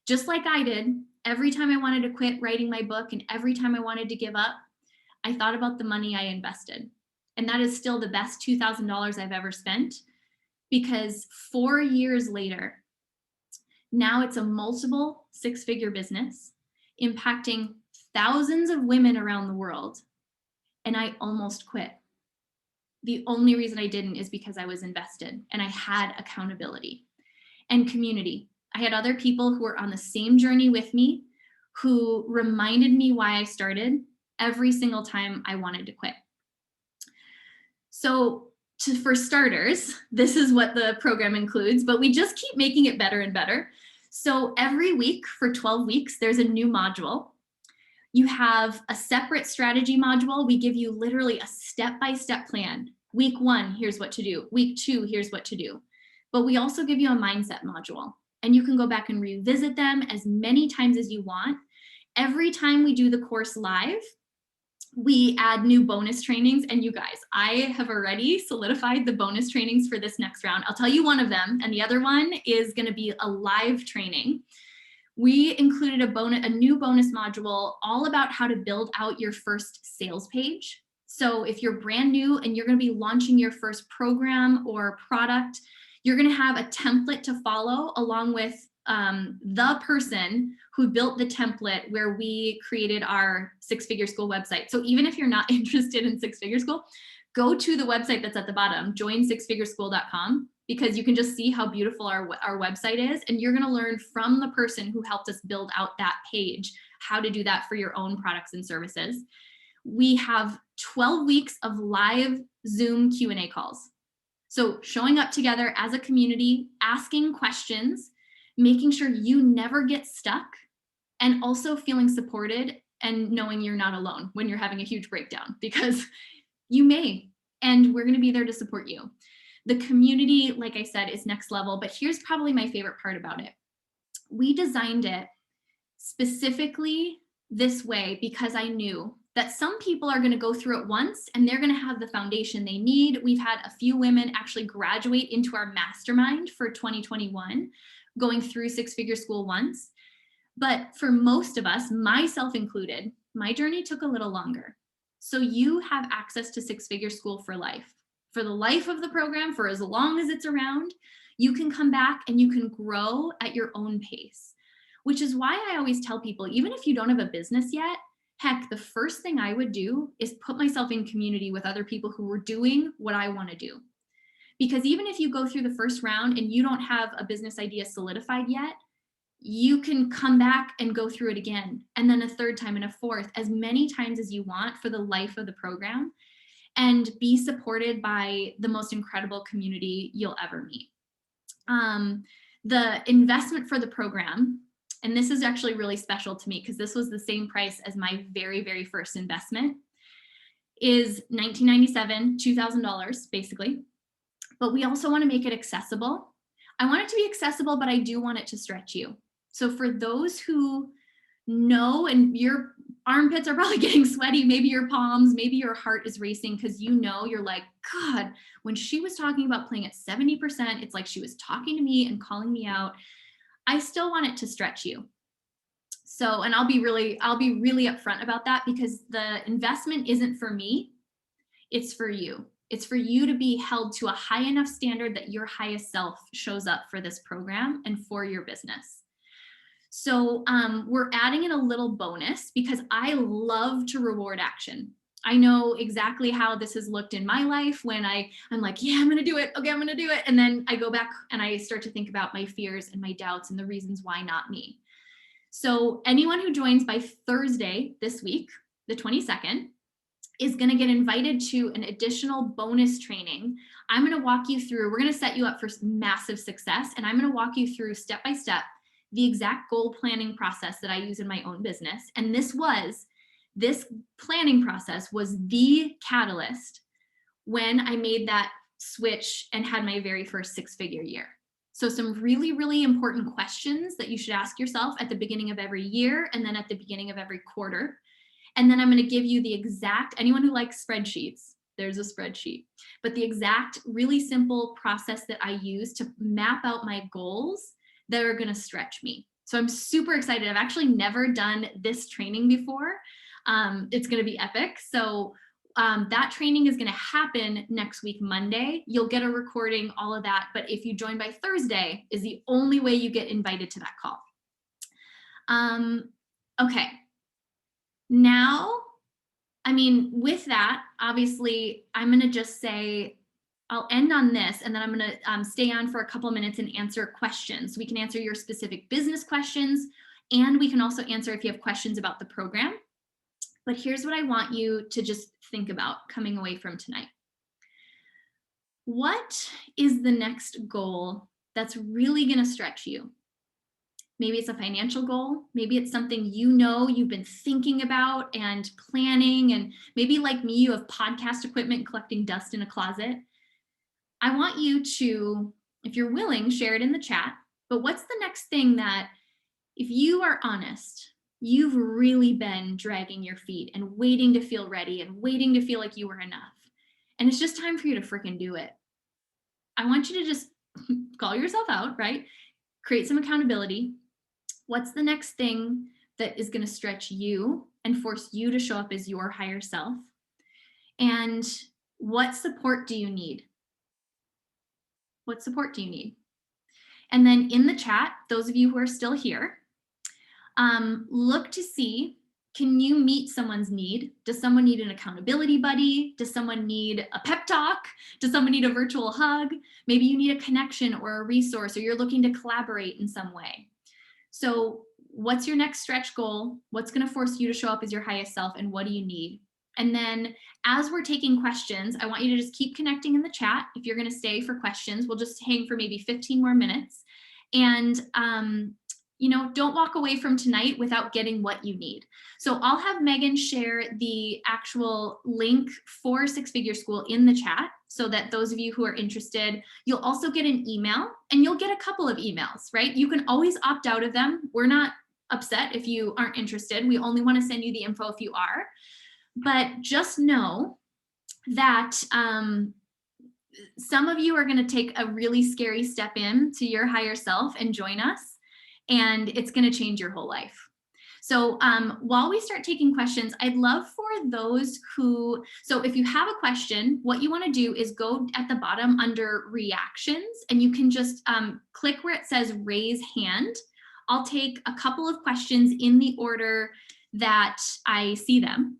Just like I did, every time I wanted to quit writing my book and every time I wanted to give up, I thought about the money I invested. And that is still the best $2,000 I've ever spent, because 4 years later, now it's a multiple six-figure business impacting thousands of women around the world. And I almost quit. The only reason I didn't is because I was invested and I had accountability and community. I had other people who were on the same journey with me who reminded me why I started every single time I wanted to quit. So for starters, this is what the program includes, but we just keep making it better and better. So every week for 12 weeks, there's a new module. You have a separate strategy module. We give you literally a step-by-step plan. Week 1, here's what to do. Week 2, here's what to do. But we also give you a mindset module, and you can go back and revisit them as many times as you want. Every time we do the course live, we add new bonus trainings. And you guys, I have already solidified the bonus trainings for this next round. I'll tell you one of them, and the other one is going to be a live training. We included a new bonus module all about how to build out your first sales page. So if you're brand new and you're going to be launching your first program or product, you're going to have a template to follow along with the person who built the template where we created our Six-Figure School website. So even if you're not interested in Six-Figure School, go to the website that's at the bottom, joinsixfigureschool.com, because you can just see how beautiful our website is. And you're going to learn from the person who helped us build out that page, how to do that for your own products and services. We have 12 weeks of live Zoom Q&A calls. So showing up together as a community, asking questions, making sure you never get stuck, and also feeling supported and knowing you're not alone when you're having a huge breakdown, because you may, and we're going to be there to support you. The community, like I said, is next level, but here's probably my favorite part about it. We designed it specifically this way because I knew that some people are going to go through it once and they're going to have the foundation they need. We've had a few women actually graduate into our mastermind for 2021, going through Six-Figure School once. But for most of us, myself included, my journey took a little longer. So you have access to Six-Figure School for life. For the life of the program, for as long as it's around, you can come back and you can grow at your own pace, which is why I always tell people, even if you don't have a business yet, heck, the first thing I would do is put myself in community with other people who were doing what I want to do. Because even if you go through the first round and you don't have a business idea solidified yet, you can come back and go through it again, and then a third time and a fourth, as many times as you want for the life of the program, and be supported by the most incredible community you'll ever meet. The investment for the program, and this is actually really special to me because this was the same price as my very, very first investment, is $1997, $2,000 basically. But we also want to make it accessible. I want it to be accessible, but I do want it to stretch you. So for those who know, and your armpits are probably getting sweaty, maybe your palms, maybe your heart is racing because you're like, God, when she was talking about playing at 70%, it's like she was talking to me and calling me out. I still want it to stretch you. So, and I'll be really upfront about that, because the investment isn't for me, it's for you. It's for you to be held to a high enough standard that your highest self shows up for this program and for your business. So we're adding in a little bonus because I love to reward action. I know exactly how this has looked in my life when I'm like, yeah, I'm going to do it. Okay, I'm going to do it. And then I go back and I start to think about my fears and my doubts and the reasons why not me. So anyone who joins by Thursday this week, the 22nd, is going to get invited to an additional bonus training. I'm going to walk you through, we're going to set you up for massive success. And I'm going to walk you through step by step the exact goal planning process that I use in my own business. And this planning process was the catalyst when I made that switch and had my very first 6-figure year. So some really, really important questions that you should ask yourself at the beginning of every year and then at the beginning of every quarter. And then I'm going to give you the exact, anyone who likes spreadsheets, there's a spreadsheet, but the exact really simple process that I use to map out my goals that are going to stretch me. So I'm super excited. I've actually never done this training before. It's going to be epic. So that training is going to happen next week, Monday. You'll get a recording, all of that. But if you join by Thursday is the only way you get invited to that call. Okay. Now, I mean, with that, obviously, I'm going to just say, I'll end on this, and then I'm going to stay on for a couple minutes and answer questions. We can answer your specific business questions, and we can also answer if you have questions about the program. But here's what I want you to just think about coming away from tonight. What is the next goal that's really going to stretch you? Maybe it's a financial goal. Maybe it's something you've been thinking about and planning. And maybe like me, you have podcast equipment collecting dust in a closet. I want you to, if you're willing, share it in the chat. But what's the next thing that, if you are honest, you've really been dragging your feet and waiting to feel ready and waiting to feel like you were enough. And it's just time for you to freaking do it. I want you to just call yourself out, right? Create some accountability. What's the next thing that is going to stretch you and force you to show up as your higher self? And what support do you need? What support do you need? And then in the chat, those of you who are still here, look to see, can you meet someone's need? Does someone need an accountability buddy? Does someone need a pep talk? Does someone need a virtual hug? Maybe you need a connection or a resource, or you're looking to collaborate in some way. So what's your next stretch goal? What's going to force you to show up as your highest self, and what do you need? And then as we're taking questions, I want you to just keep connecting in the chat. If you're going to stay for questions, we'll just hang for maybe 15 more minutes. And don't walk away from tonight without getting what you need. So I'll have Megan share the actual link for 6-Figure School in the chat so that those of you who are interested, you'll also get an email, and you'll get a couple of emails, right? You can always opt out of them. We're not upset if you aren't interested. We only want to send you the info if you are. But just know that some of you are going to take a really scary step in to your higher self and join us. And it's going to change your whole life. So while we start taking questions, I'd love for those who, so if you have a question, what you want to do is go at the bottom under reactions, and you can just click where it says raise hand. I'll take a couple of questions in the order that I see them,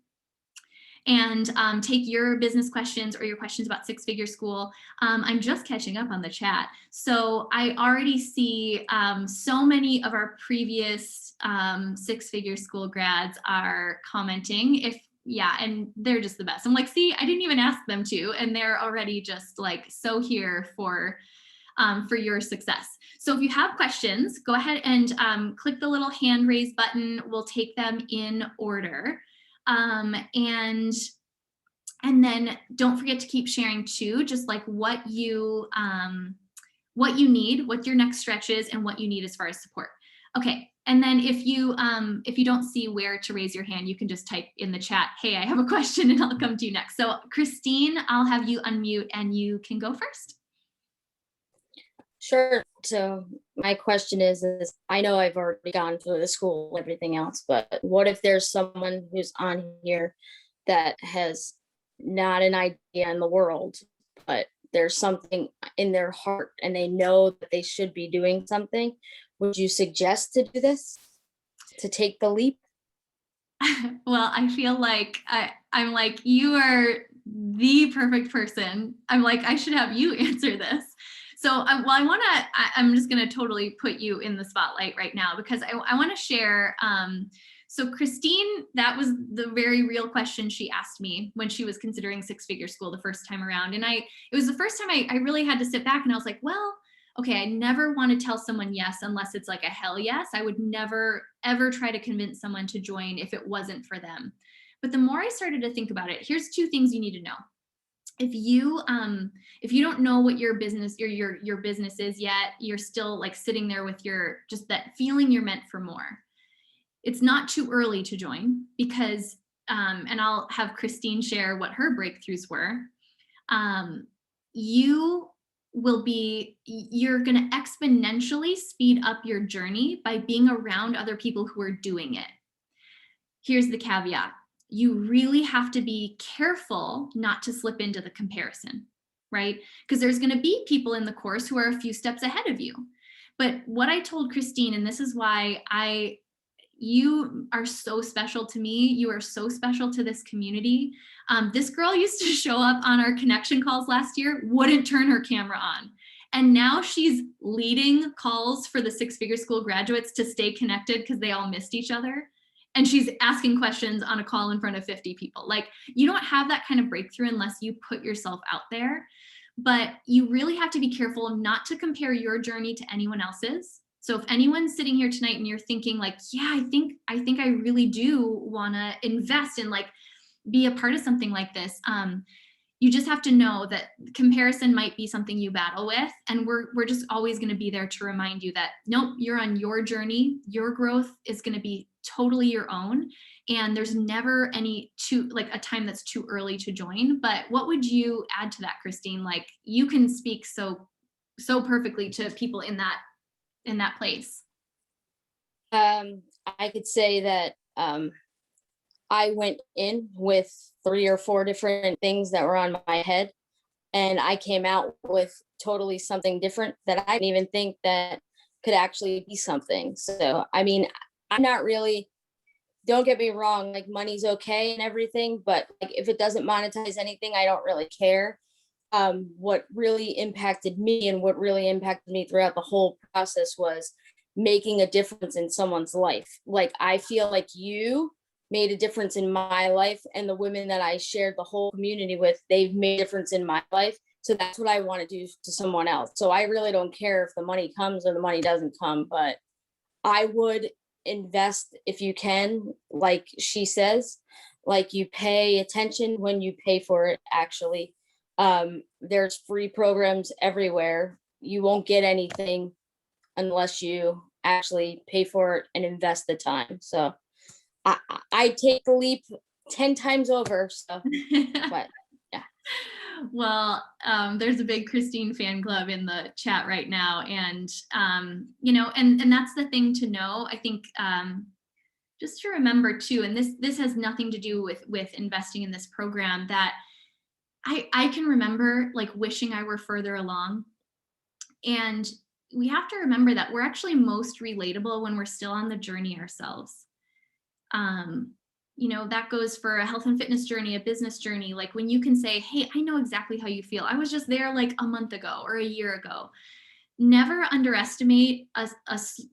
and take your business questions or your questions about 6-Figure School. I'm just catching up on the chat. So I already see so many of our previous 6-Figure School grads are commenting. And they're just the best. I'm like, see, I didn't even ask them to, and they're already just like so here for your success. So if you have questions, go ahead and click the little hand raise button. We'll take them in order. And then don't forget to keep sharing too, just like what you need, what your next stretch is, and what you need as far as support. Okay. And then if you don't see where to raise your hand, you can just type in the chat, hey, I have a question, and I'll come to you next. So Christine, I'll have you unmute and you can go first. Sure. So my question is I know I've already gone through the school and everything else, but what if there's someone who's on here that has not an idea in the world, but there's something in their heart and they know that they should be doing something? Would you suggest to do this, to take the leap? Well, I feel like I'm like, you are the perfect person. I'm like, I should have you answer this. So I'm just going to totally put you in the spotlight right now, because I want to share So Christine, that was the very real question she asked me when she was considering six-figure school the first time around. And it was the first time I really had to sit back and I was like, well, okay, I never want to tell someone yes unless it's like a hell yes. I would never, ever try to convince someone to join if it wasn't for them. But the more I started to think about it, here's two things you need to know. If you don't know what your business or your business is yet, you're still like sitting there with your just that feeling you're meant for more. It's not too early to join because and I'll have Christine share what her breakthroughs were. You're going to exponentially speed up your journey by being around other people who are doing it. Here's the caveat. You really have to be careful not to slip into the comparison, right? Because there's going to be people in the course who are a few steps ahead of you. But what I told Christine, and this is why you are so special to me. You are so special to this community. This girl used to show up on our connection calls last year, wouldn't turn her camera on. And now she's leading calls for the six-figure school graduates to stay connected because they all missed each other. And she's asking questions on a call in front of 50 people. Like, you don't have that kind of breakthrough unless you put yourself out there. But you really have to be careful not to compare your journey to anyone else's. So if anyone's sitting here tonight and you're thinking like, yeah, I think I really do want to invest and like be a part of something like this, you just have to know that comparison might be something you battle with. And we're just always going to be there to remind you that, nope, you're on your journey. Your growth is going to be totally your own. And there's never a time that's too early to join. But what would you add to that, Christine? Like, you can speak so perfectly to people in that place. I could say that I went in with 3 or 4 different things that were on my head, and I came out with totally something different that I didn't even think that could actually be something. So, I mean, I'm not really, don't get me wrong, like money's okay and everything, but like if it doesn't monetize anything, I don't really care. What really impacted me throughout the whole process was making a difference in someone's life. Like, I feel like you made a difference in my life, and the women that I shared the whole community with, they've made a difference in my life. So that's what I want to do to someone else. So I really don't care if the money comes or the money doesn't come, but I would invest if you can, like she says, like you pay attention when you pay for it, actually. There's free programs everywhere. You won't get anything unless you actually pay for it and invest the time. So I take the leap 10 times over. So, but yeah. Well, there's a big Christine fan club in the chat right now. And, and that's the thing to know. I think just to remember too, and this has nothing to do with investing in this program, that I can remember like wishing I were further along. And we have to remember that we're actually most relatable when we're still on the journey ourselves. That goes for a health and fitness journey, a business journey. Like when you can say, hey, I know exactly how you feel. I was just there like a month ago or a year ago. Never underestimate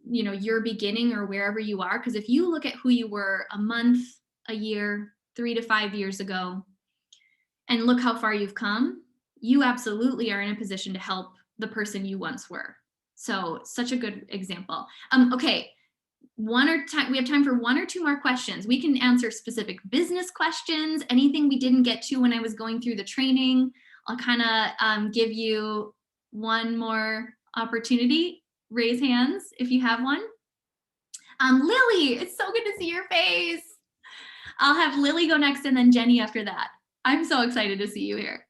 your beginning or wherever you are. Because if you look at who you were a month, a year, 3 to 5 years ago, and look how far you've come, you absolutely are in a position to help the person you once were. So such a good example. Okay. We have time for 1 or 2 more questions. We can answer specific business questions, anything we didn't get to when I was going through the training. I'll kind of give you one more opportunity. Raise hands if you have one. Lily, it's so good to see your face. I'll have Lily go next and then Jenny after that. I'm so excited to see you here.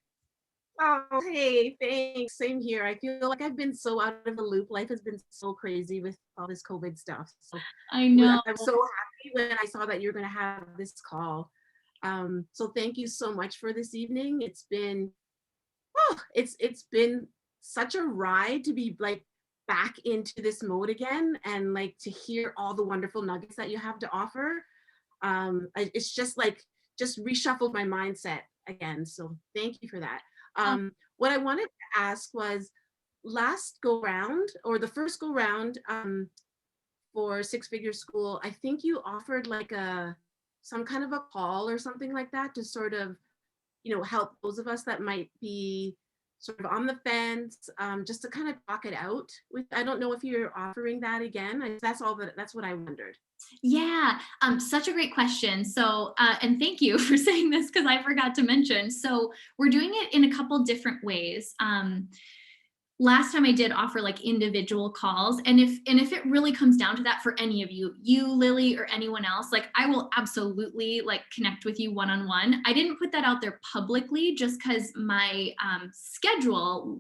Oh, hey, thanks. Same here. I feel like I've been so out of the loop. Life has been so crazy with all this COVID stuff. So I know. I'm so happy when I saw that you're going to have this call. So thank you so much for this evening. It's been such a ride to be like back into this mode again, and like to hear all the wonderful nuggets that you have to offer. It's just reshuffled my mindset again. So thank you for that. What I wanted to ask was, last go round, or the first go round, for Six Figure School, I think you offered like some kind of a call or something like that to sort of, help those of us that might be sort of on the fence, just to kind of talk it out. I don't know if you're offering that again. That's what I wondered. Yeah, such a great question. So, and thank you for saying this because I forgot to mention. So we're doing it in a couple different ways. Last time I did offer like individual calls, and if it really comes down to that for any of you, Lily, or anyone else, like I will absolutely like connect with you one-on-one. I didn't put that out there publicly just because my schedule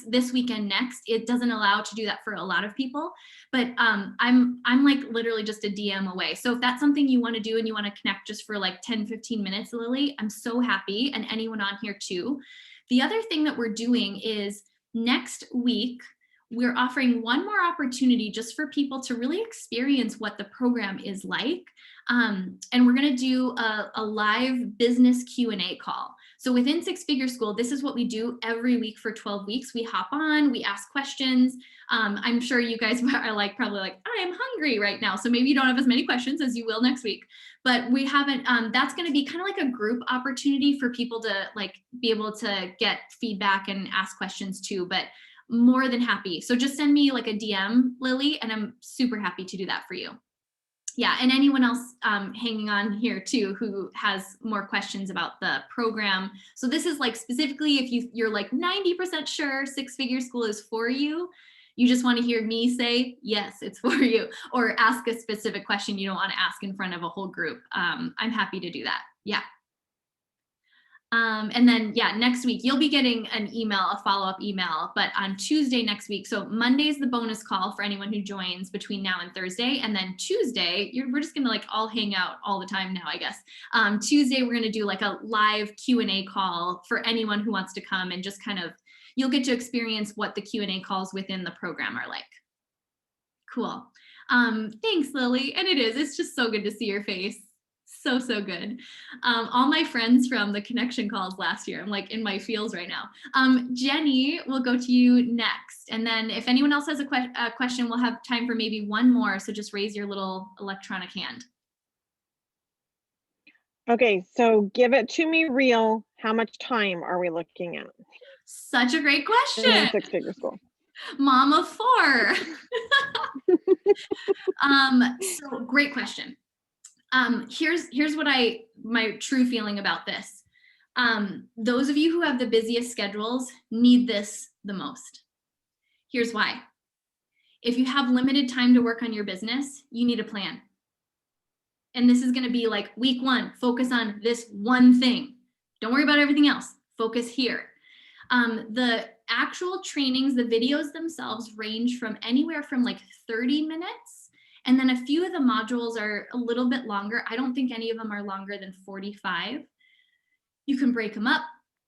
this weekend it doesn't allow to do that for a lot of people. But I'm like literally just a DM away. So if that's something you want to do and you want to connect just for like 10-15 minutes, Lily, I'm so happy, and anyone on here too. The other thing that we're doing is next week, we're offering one more opportunity just for people to really experience what the program is like. And we're going to do a live business Q&A call. So within Six Figure School, this is what we do every week for 12 weeks. We hop on, we ask questions. I'm sure you guys are like probably like, I am hungry right now. So maybe you don't have as many questions as you will next week. But we haven't, that's going to be kind of like a group opportunity for people to like be able to get feedback and ask questions too, but more than happy. So just send me like a DM, Lily, and I'm super happy to do that for you. Yeah, and anyone else hanging on here too who has more questions about the program. So this is like specifically if you're like 90% sure Six Figure School is for you, you just want to hear me say, yes, it's for you, or ask a specific question you don't want to ask in front of a whole group. I'm happy to do that. Yeah. And then, yeah, next week, you'll be getting an email, a follow-up email, but on Tuesday next week. So Monday's the bonus call for anyone who joins between now and Thursday. And then Tuesday, we're just going to like all hang out all the time now, I guess. Tuesday, we're going to do like a live Q&A call for anyone who wants to come and just kind of, you'll get to experience what the Q&A calls within the program are like. Cool. Thanks, Lily. And it's just so good to see your face. So good. All my friends from the connection calls last year, I'm like in my feels right now. Jenny, we'll go to you next. And then if anyone else has a question, we'll have time for maybe one more. So just raise your little electronic hand. Okay, so give it to me real. How much time are we looking at? Such a great question. In Six Figure School. Mom of 4. So great question. Here's what my true feeling about this. Those of you who have the busiest schedules need this the most. Here's why. If you have limited time to work on your business, you need a plan. And this is going to be like week 1, focus on this one thing. Don't worry about everything else. Focus here. The actual trainings, the videos themselves range from anywhere from like 30 minutes. And then a few of the modules are a little bit longer. I don't think any of them are longer than 45. You can break them up.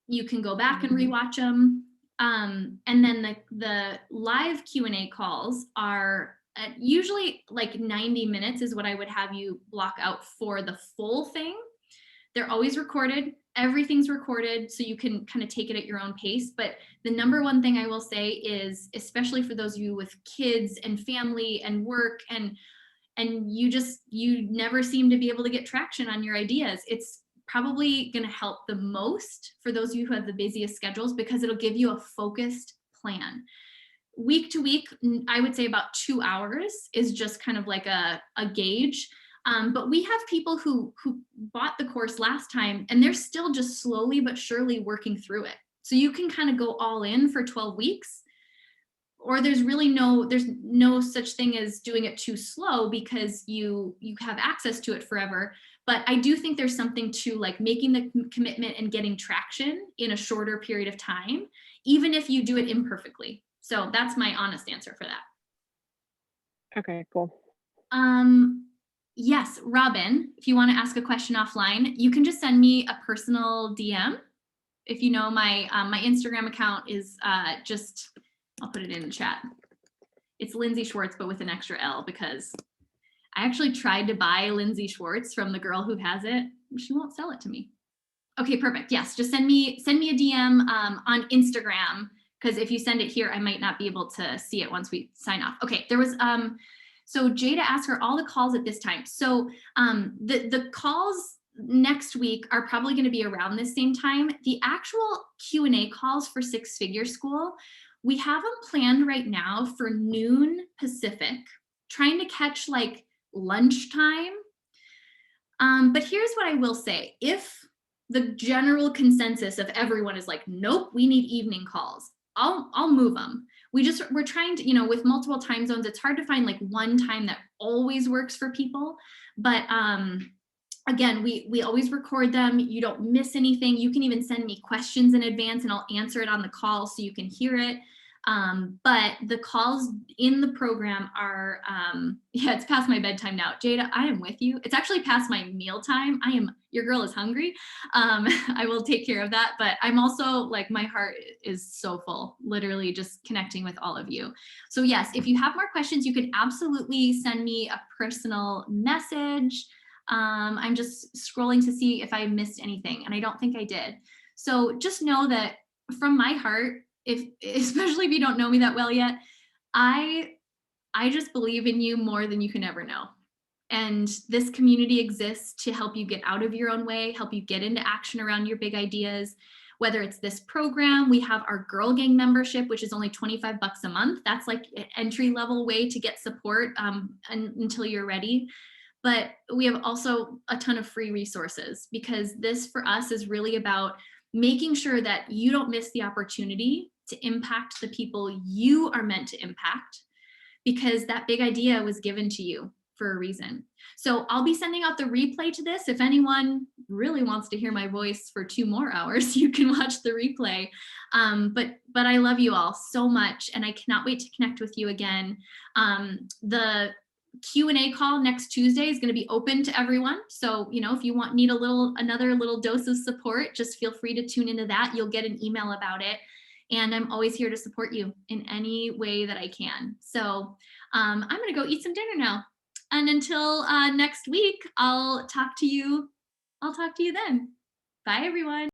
You can go back and rewatch them. And then the live Q&A calls are usually like 90 minutes is what I would have you block out for the full thing. They're always recorded. Everything's recorded, so you can kind of take it at your own pace. But the number one thing I will say is, especially for those of you with kids and family and work, and you never seem to be able to get traction on your ideas, it's probably going to help the most for those of you who have the busiest schedules, because it'll give you a focused plan. Week to week, I would say about 2 hours is just kind of like a gauge. But we have people who bought the course last time and they're still just slowly but surely working through it. So you can kind of go all in for 12 weeks, or there's no such thing as doing it too slow because you have access to it forever. But I do think there's something to like making the commitment and getting traction in a shorter period of time, even if you do it imperfectly. So that's my honest answer for that. Okay, cool. Yes, Robin, if you want to ask a question offline, you can just send me a personal DM. If you know my Instagram account is I'll put it in the chat. It's Lindsay Schwartz, but with an extra L, because I actually tried to buy Lindsay Schwartz from the girl who has it. She won't sell it to me. Okay, perfect. Yes, just send me a DM on Instagram, because if you send it here, I might not be able to see it once we sign off. Okay, there was So Jada asked her all the calls at this time. So the calls next week are probably going to be around the same time. The actual Q&A calls for Six Figure School, we have them planned right now for noon Pacific, trying to catch like lunchtime. But here's what I will say. If the general consensus of everyone is like, nope, we need evening calls, I'll move them. We're trying to, with multiple time zones, it's hard to find like one time that always works for people. But again, we always record them. You don't miss anything. You can even send me questions in advance and I'll answer it on the call so you can hear it. But the calls in the program are, it's past my bedtime now. Jada, I am with you. It's actually past my meal time. Your girl is hungry. I will take care of that, but I'm also like, my heart is so full, literally just connecting with all of you. So yes, if you have more questions, you can absolutely send me a personal message. I'm just scrolling to see if I missed anything, and I don't think I did. So just know that from my heart, especially if you don't know me that well yet, I just believe in you more than you can ever know. And this community exists to help you get out of your own way, help you get into action around your big ideas. Whether it's this program, we have our Girl Gang membership, which is only $25 a month. That's like an entry-level way to get support until you're ready. But we have also a ton of free resources, because this for us is really about making sure that you don't miss the opportunity to impact the people you are meant to impact, because that big idea was given to you for a reason. So I'll be sending out the replay to this. If anyone really wants to hear my voice for 2 more hours, you can watch the replay. But I love you all so much, and I cannot wait to connect with you again. The Q&A call next Tuesday is going to be open to everyone. So, if you need another little dose of support, just feel free to tune into that. You'll get an email about it. And I'm always here to support you in any way that I can. So I'm going to go eat some dinner now. And until next week, I'll talk to you then. Bye, everyone.